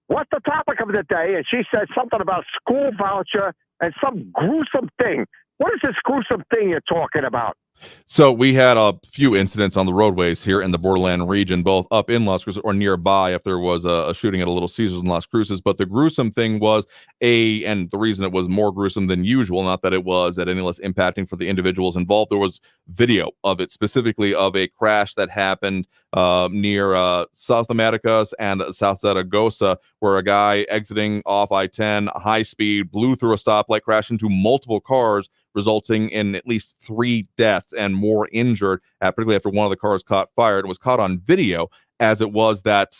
what's the topic of the day? And she said something about school voucher and some gruesome thing. What is this gruesome thing you're talking about? So we had a few incidents on the roadways here in the Borderland region, both up in Las Cruces or nearby, if there was a shooting at a Little Caesars in Las Cruces. But the gruesome thing was and the reason it was more gruesome than usual, not that it was at any less impacting for the individuals involved, there was video of it, specifically of a crash that happened near South Americas and South Zaragoza, where a guy exiting off I-10 high speed blew through a stoplight, crashed into multiple cars, resulting in at least 3 deaths and more injured, particularly after one of the cars caught fire. It was caught on video, as it was that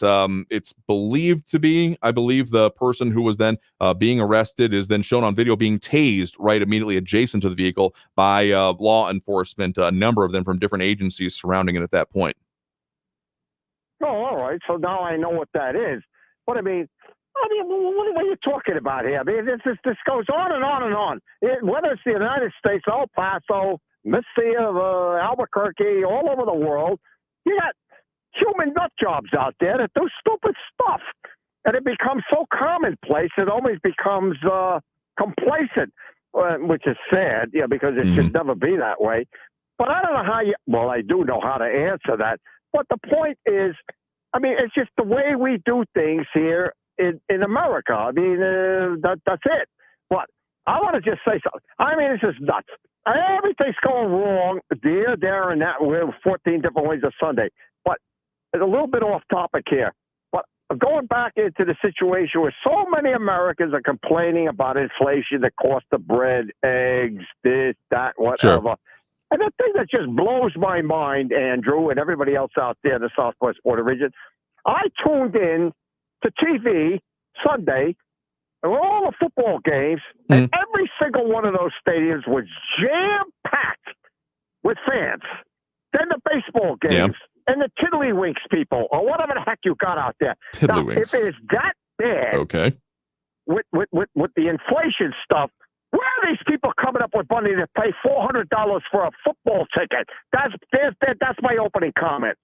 it's believed to be, I believe the person who was then being arrested is then shown on video being tased right immediately adjacent to the vehicle by law enforcement, a number of them from different agencies surrounding it at that point. Oh, all right. So now I know what that is. But I mean, what are you talking about here? I mean, this goes on and on and on. Whether it's the United States, El Paso, Messia, Albuquerque, all over the world, you got human nut jobs out there that do stupid stuff. And it becomes so commonplace, it almost becomes complacent, which is sad, because it should never be that way. But I don't know how I do know how to answer that. But the point is, I mean, it's just the way we do things here in America. I mean, that's it. But I want to just say something. I mean, it's just nuts. Everything's going wrong there, and that. We're 14 different ways of Sunday. But it's a little bit off topic here. But going back into the situation where so many Americans are complaining about inflation, the cost of bread, eggs, this, that, whatever. Sure. And the thing that just blows my mind, Andrew, and everybody else out there in the Southwest Border Region, I tuned in to TV Sunday, and all the football games, and every single one of those stadiums was jam-packed with fans. Then the baseball games, and the tiddlywinks people, or whatever the heck you got out there. Now, if it is that bad with the inflation stuff, where are these people coming up with money to pay $400 for a football ticket? That's my opening comment.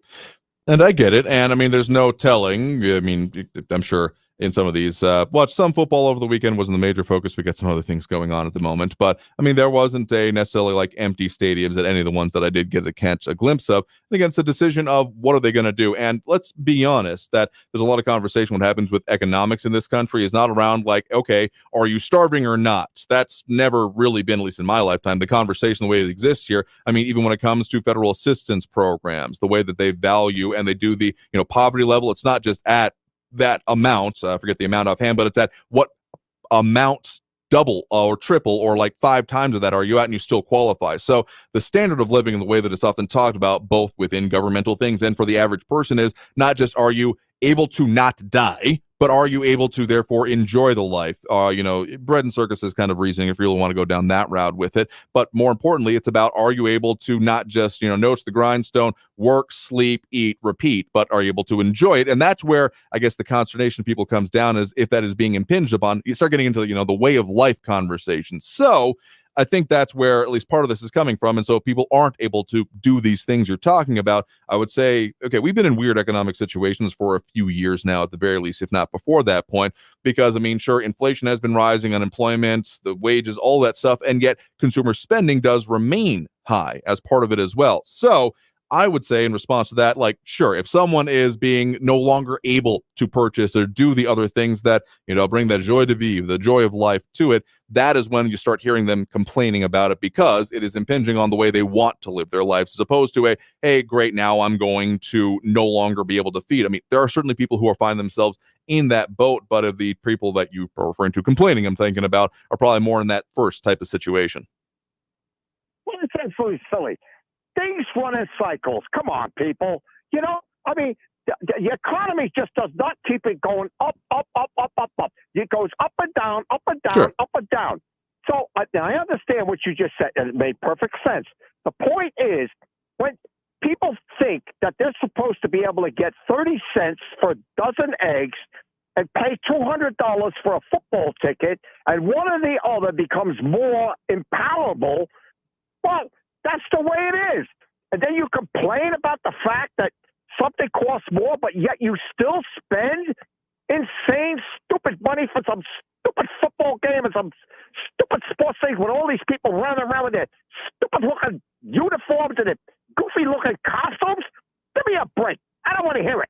And I get it. And I mean, there's no telling. I mean, I'm sure in some of these, watched some football over the weekend, wasn't the major focus. We got some other things going on at the moment. But I mean, there wasn't a necessarily like empty stadiums at any of the ones that I did get to catch a glimpse of. And again, it's a decision of what are they going to do. And let's be honest that there's a lot of conversation. What happens with economics in this country is not around like, okay, are you starving or not? That's never really been, at least in my lifetime, the conversation the way it exists here. I mean, even when it comes to federal assistance programs, the way that they value and they do the, poverty level, it's not just at that amount, I forget the amount offhand, but it's at what amounts double or triple or like 5 times of that are you at and you still qualify. So the standard of living and the way that it's often talked about both within governmental things and for the average person is not just are you able to not die, but are you able to therefore enjoy the life? Bread and circuses kind of reasoning if you really want to go down that route with it. But more importantly, it's about are you able to not just, nose the grindstone, work, sleep, eat, repeat, but are you able to enjoy it? And that's where I guess the consternation of people comes down is if that is being impinged upon, you start getting into, the way of life conversation. So I think that's where at least part of this is coming from. And so if people aren't able to do these things you're talking about, I would say, okay, we've been in weird economic situations for a few years now, at the very least, if not before that point, because I mean, sure, inflation has been rising, unemployment, the wages, all that stuff, and yet consumer spending does remain high as part of it as well. So I would say in response to that, like, sure, if someone is being no longer able to purchase or do the other things that, bring that joie de vivre, the joy of life to it, that is when you start hearing them complaining about it because it is impinging on the way they want to live their lives as opposed to hey, great, now I'm going to no longer be able to feed. I mean, there are certainly people who are finding themselves in that boat, but of the people that you are referring to complaining, I'm thinking about, are probably more in that first type of situation. Well, it's absolutely silly. Things run in cycles. Come on, people. The economy just does not keep it going up, up, up, up, up, up. It goes up and down, up and down, sure. Up and down. So I understand what you just said, and it made perfect sense. The point is, when people think that they're supposed to be able to get 30 cents for a dozen eggs and pay $200 for a football ticket, and one or the other becomes more empowerable, well, that's the way it is. And then you complain about the fact that something costs more, but yet you still spend insane, stupid money for some stupid football game and some stupid sports things with all these people running around with their stupid-looking uniforms and their goofy-looking costumes. Give me a break. I don't want to hear it.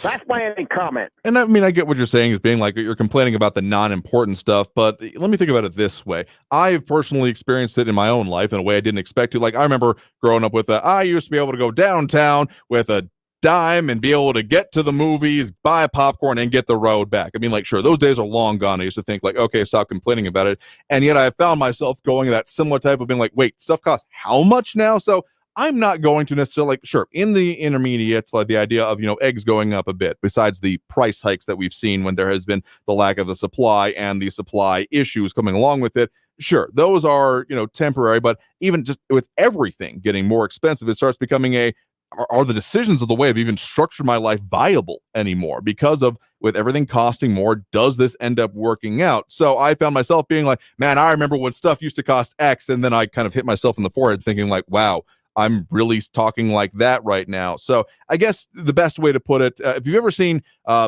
That's my only comment. And I mean, I get what you're saying as being like you're complaining about the non-important stuff, but let me think about it this way. I've personally experienced it in my own life in a way I didn't expect to. Like, I remember growing up with I used to be able to go downtown with a dime and be able to get to the movies, buy a popcorn, and get the road back. I mean, like, sure, those days are long gone. I used to think like, okay, stop complaining about it. And yet I found myself going that similar type of being like, wait, stuff costs how much now? So I'm not going to necessarily, like, sure, in the intermediate, like the idea of, eggs going up a bit, besides the price hikes that we've seen when there has been the lack of the supply and the supply issues coming along with it. Sure, those are, temporary, but even just with everything getting more expensive, it starts becoming are the decisions of the way I've even structured my life viable anymore because of with everything costing more, does this end up working out? So I found myself being like, man, I remember when stuff used to cost X, and then I kind of hit myself in the forehead thinking like, wow, I'm really talking like that right now. So I guess the best way to put it, if you've ever seen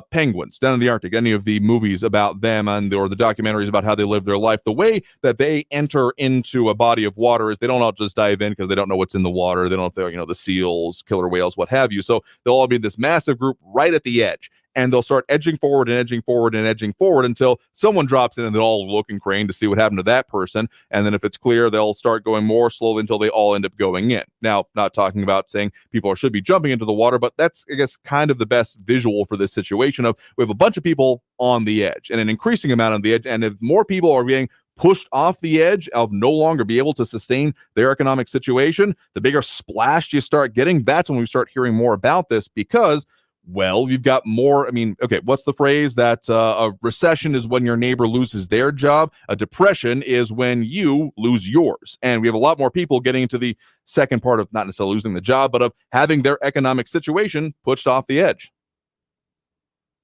penguins down in the Arctic, any of the movies about them or the documentaries about how they live their life, the way that they enter into a body of water is they don't all just dive in because they don't know what's in the water. They don't know if they're, the seals, killer whales, what have you. So they'll all be in this massive group right at the edge. And they'll start edging forward and edging forward and edging forward until someone drops in and they'll all look and crane to see what happened to that person. And then if it's clear, they'll start going more slowly until they all end up going in. Now, not talking about saying people should be jumping into the water, but that's, I guess, kind of the best visual for this situation of we have a bunch of people on the edge and an increasing amount on the edge. And if more people are being pushed off the edge of no longer be able to sustain their economic situation, the bigger splash you start getting. That's when we start hearing more about this because, well, you've got more. I mean, okay, what's the phrase that a recession is when your neighbor loses their job? A depression is when you lose yours. And we have a lot more people getting into the second part of not necessarily losing the job, but of having their economic situation pushed off the edge.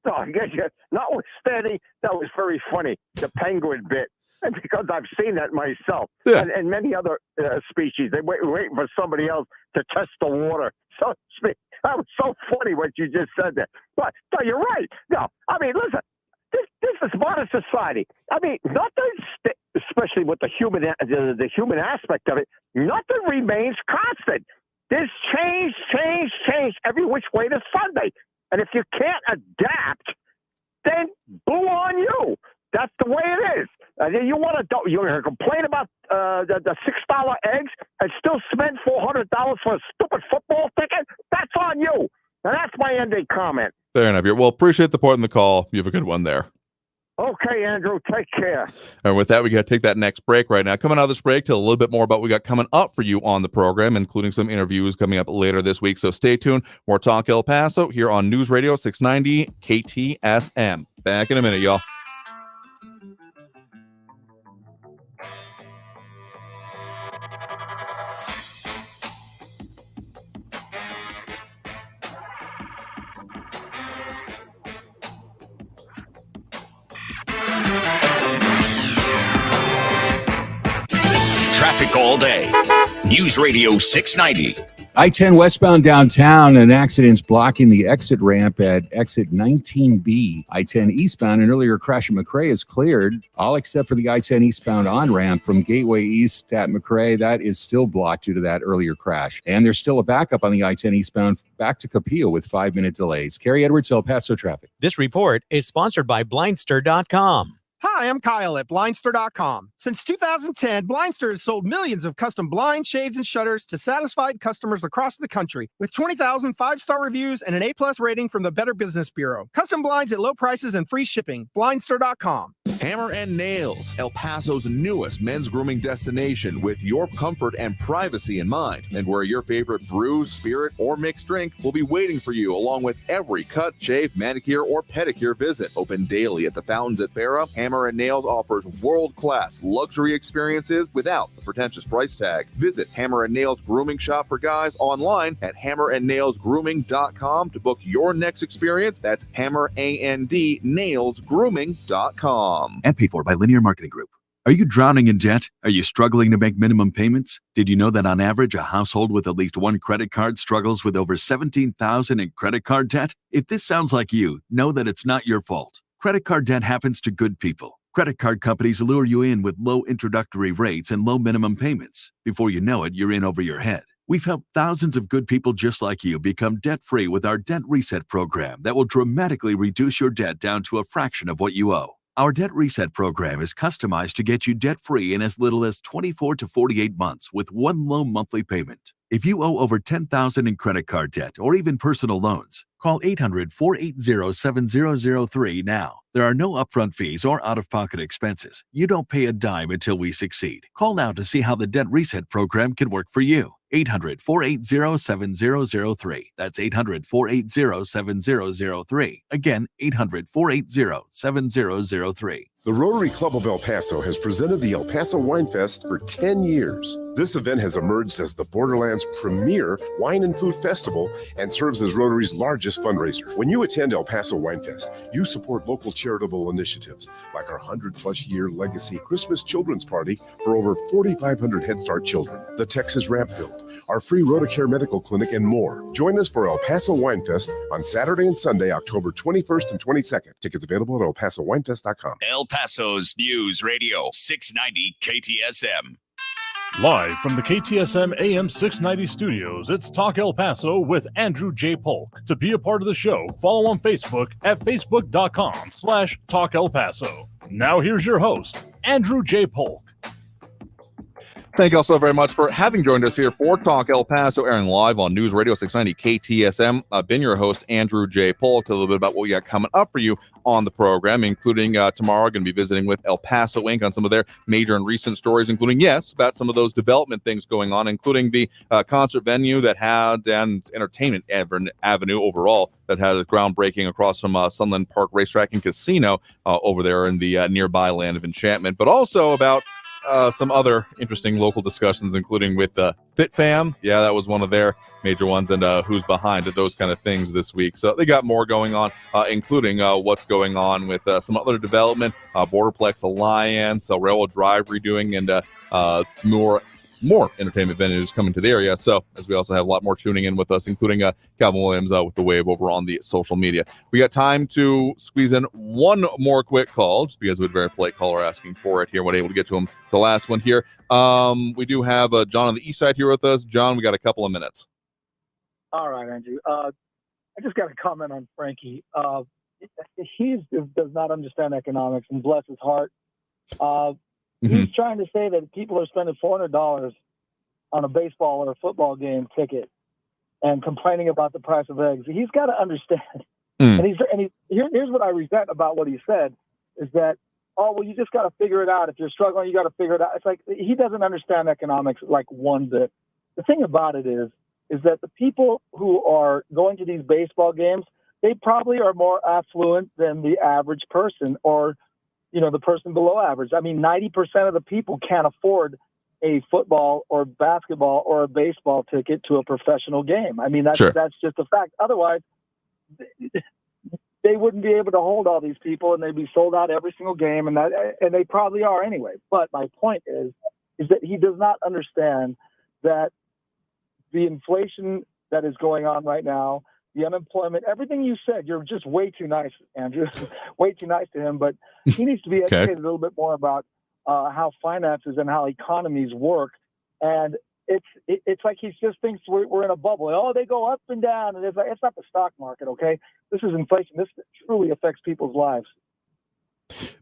No, I guess notwithstanding, that was very funny, the penguin bit. And because I've seen that myself and many other species, they waiting for somebody else to test the water, so to speak. That was so funny what you just said there. But no, you're right. No, I mean, listen, this is modern society. I mean, nothing, especially with the human aspect of it, nothing remains constant. There's change every which way to Sunday. And if you can't adapt, then boo on you. That's the way it is. You're going to complain about the $6 eggs and still spend $400 for a stupid football ticket? That's on you. And that's my ending comment. Fair enough. Well, appreciate the point in the call. You have a good one there. Okay, Andrew, take care. And with that, we got to take that next break right now. Coming out of this break, tell a little bit more about what we got coming up for you on the program, including some interviews coming up later this week. So stay tuned. More Talk El Paso here on News Radio 690 KTSM. Back in a minute, y'all. Traffic all day. News Radio 690. I-10 westbound downtown, an accident's blocking the exit ramp at exit 19B. I-10 eastbound, an earlier crash at McRae is cleared, all except for the I-10 eastbound on-ramp from Gateway East at McRae. That is still blocked due to that earlier crash. And there's still a backup on the I-10 eastbound back to Capillo with 5-minute delays. Kerry Edwards, El Paso traffic. This report is sponsored by Blindster.com. Hi, I'm Kyle at Blindster.com. Since 2010, Blindster has sold millions of custom blinds, shades, and shutters to satisfied customers across the country with 20,000 5-star reviews and an A+ rating from the Better Business Bureau. Custom blinds at low prices and free shipping. Blindster.com. Hammer and Nails, El Paso's newest men's grooming destination with your comfort and privacy in mind, and where your favorite brew, spirit, or mixed drink will be waiting for you along with every cut, shave, manicure, or pedicure visit. Open daily at the fountains at Farrah, Hammer and Nails offers world-class luxury experiences without the pretentious price tag. Visit Hammer and Nails Grooming Shop for Guys online at hammerandnailsgrooming.com to book your next experience. That's hammerandnailsgrooming.com. And paid for by Linear Marketing Group. Are you drowning in debt? Are you struggling to make minimum payments? Did you know that on average, a household with at least one credit card struggles with over $17,000 in credit card debt? If this sounds like you, know that it's not your fault. Credit card debt happens to good people. Credit card companies lure you in with low introductory rates and low minimum payments. Before you know it, you're in over your head. We've helped thousands of good people just like you become debt-free with our Debt Reset program that will dramatically reduce your debt down to a fraction of what you owe. Our Debt Reset program is customized to get you debt-free in as little as 24 to 48 months with one low monthly payment. If you owe over $10,000 in credit card debt or even personal loans, call 800-480-7003 now. There are no upfront fees or out-of-pocket expenses. You don't pay a dime until we succeed. Call now to see how the Debt Reset program can work for you. 800-480-7003. That's 800-480-7003. Again, 800-480-7003. The Rotary Club of El Paso has presented the El Paso Wine Fest for 10 years. This event has emerged as the Borderland's premier wine and food festival and serves as Rotary's largest fundraiser. When you attend El Paso Wine Fest, you support local charitable initiatives like our 100-plus year legacy Christmas Children's Party for over 4,500 Head Start children, the Texas Ramp Build, our free Rotacare Medical Clinic, and more. Join us for El Paso Wine Fest on Saturday and Sunday, October 21st and 22nd. Tickets available at elpasowinefest.com. El Paso's News Radio 690 KTSM. Live from the KTSM AM 690 studios, it's Talk El Paso with Andrew J. Polk. To be a part of the show, follow on Facebook at facebook.com/Talk El Paso. Now here's your host, Andrew J. Polk. Thank you all so very much for having joined us here for Talk El Paso, airing live on News Radio 690 KTSM. I've been your host, Andrew J. Polk. A little bit about what we got coming up for you on the program, including tomorrow, going to be visiting with El Paso Inc. on some of their major and recent stories, including, yes, about some of those development things going on, including the concert venue that had an entertainment avenue overall that had a groundbreaking across from Sunland Park Racetrack and Casino over there in the nearby Land of Enchantment, but also about some other interesting local discussions, including with Fit Fam. Yeah, that was one of their major ones, and who's behind it, those kind of things this week. So they got more going on, including what's going on with some other development, Borderplex Alliance, Railroad Drive redoing, and more more entertainment venues coming to the area. So, as we also have a lot more tuning in with us, including Calvin Williams with the Wave over on the social media. We got time to squeeze in one more quick call, just because we had a very polite caller asking for it here. We're able to get to him the last one here. We do have John on the east side here with us. John, we got a couple of minutes. All right, Andrew. I just got a comment on Frankie. He does not understand economics, and bless his heart. He's trying to say that people are spending $400 on a baseball or a football game ticket and complaining about the price of eggs. He's got to understand. Here's what I resent about what he said is that, oh, well, you just got to figure it out. If you're struggling, you got to figure it out. It's like he doesn't understand economics like one bit. The thing about it is that the people who are going to these baseball games, they probably are more affluent than the average person, or the person below average. I mean, 90% of the people can't afford a football or basketball or a baseball ticket to a professional game. I mean, that's just a fact. Otherwise, they wouldn't be able to hold all these people, and they'd be sold out every single game, and they probably are anyway. But my point is that he does not understand that the inflation that is going on right now, the unemployment, everything you said, you're just way too nice, Andrew, way too nice to him. But he needs to be educated a little bit more about how finances and how economies work. And it's like he just thinks we're in a bubble. Oh, they go up and down. And it's not the stock market, okay? This is inflation. This truly affects people's lives.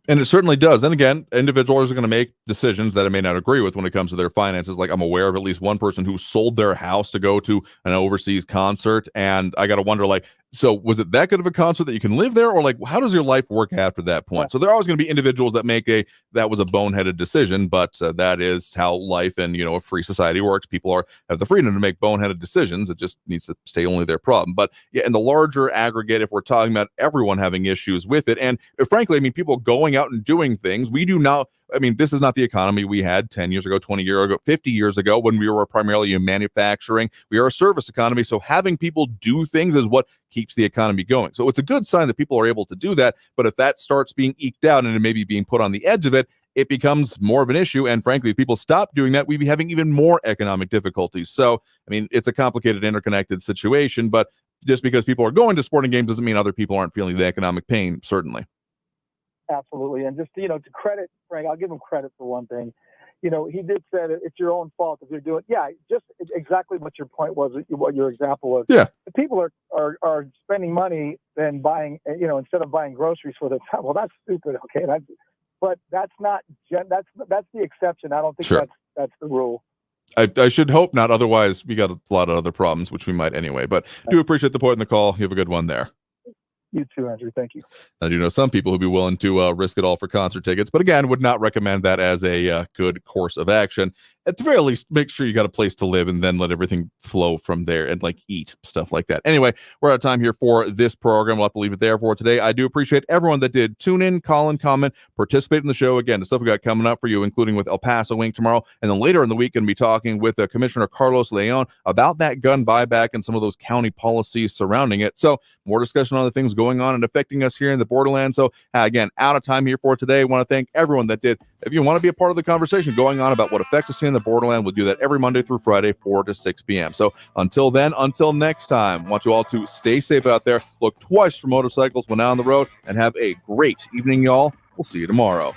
And it certainly does. And again, individuals are going to make decisions that I may not agree with when it comes to their finances. Like, I'm aware of at least one person who sold their house to go to an overseas concert. And I got to wonder, so was it that good of a concert that you can live there? Or how does your life work after that point? So there are always going to be individuals that make that was a boneheaded decision, but that is how life and, a free society works. People have the freedom to make boneheaded decisions. It just needs to stay only their problem. But yeah, in the larger aggregate, if we're talking about everyone having issues with it, and frankly, I mean, people going out and doing things, we do now. I mean, this is not the economy we had 10 years ago, 20 years ago, 50 years ago, when we were primarily in manufacturing. We are a service economy. So having people do things is what keeps the economy going. So it's a good sign that people are able to do that. But if that starts being eked out and maybe being put on the edge of it, it becomes more of an issue. And frankly, if people stop doing that, we'd be having even more economic difficulties. So, I mean, it's a complicated, interconnected situation. But just because people are going to sporting games doesn't mean other people aren't feeling the economic pain, certainly. Absolutely. And just, to credit Frank, I'll give him credit for one thing. He did say that it's your own fault if you're doing, just exactly what your point was, what your example was. Yeah. The people are spending money and buying, instead of buying groceries for themselves. Well, that's stupid. Okay. But that's not, that's the exception. I don't think that's the rule. I should hope not. Otherwise, we got a lot of other problems, which we might anyway. But I do appreciate the point in the call. You have a good one there. You too, Andrew. Thank you. I do know some people who'd be willing to risk it all for concert tickets, but again, would not recommend that as a good course of action. At the very least, make sure you got a place to live and then let everything flow from there and eat, stuff like that. Anyway, we're out of time here for this program. We'll have to leave it there for today. I do appreciate everyone that did tune in, call in, comment, participate in the show. Again, the stuff we got coming up for you, including with El Paso Inc. tomorrow. And then later in the week, going to be talking with Commissioner Carlos Leon about that gun buyback and some of those county policies surrounding it. So more discussion on the things going on and affecting us here in the Borderland. So again, out of time here for today. I want to thank everyone that did. If you want to be a part of the conversation going on about what affects us here in the Borderland, we'll do that every Monday through Friday, 4 to 6 p.m. So until then, until next time, I want you all to stay safe out there. Look twice for motorcycles when out on the road, and have a great evening, y'all. We'll see you tomorrow.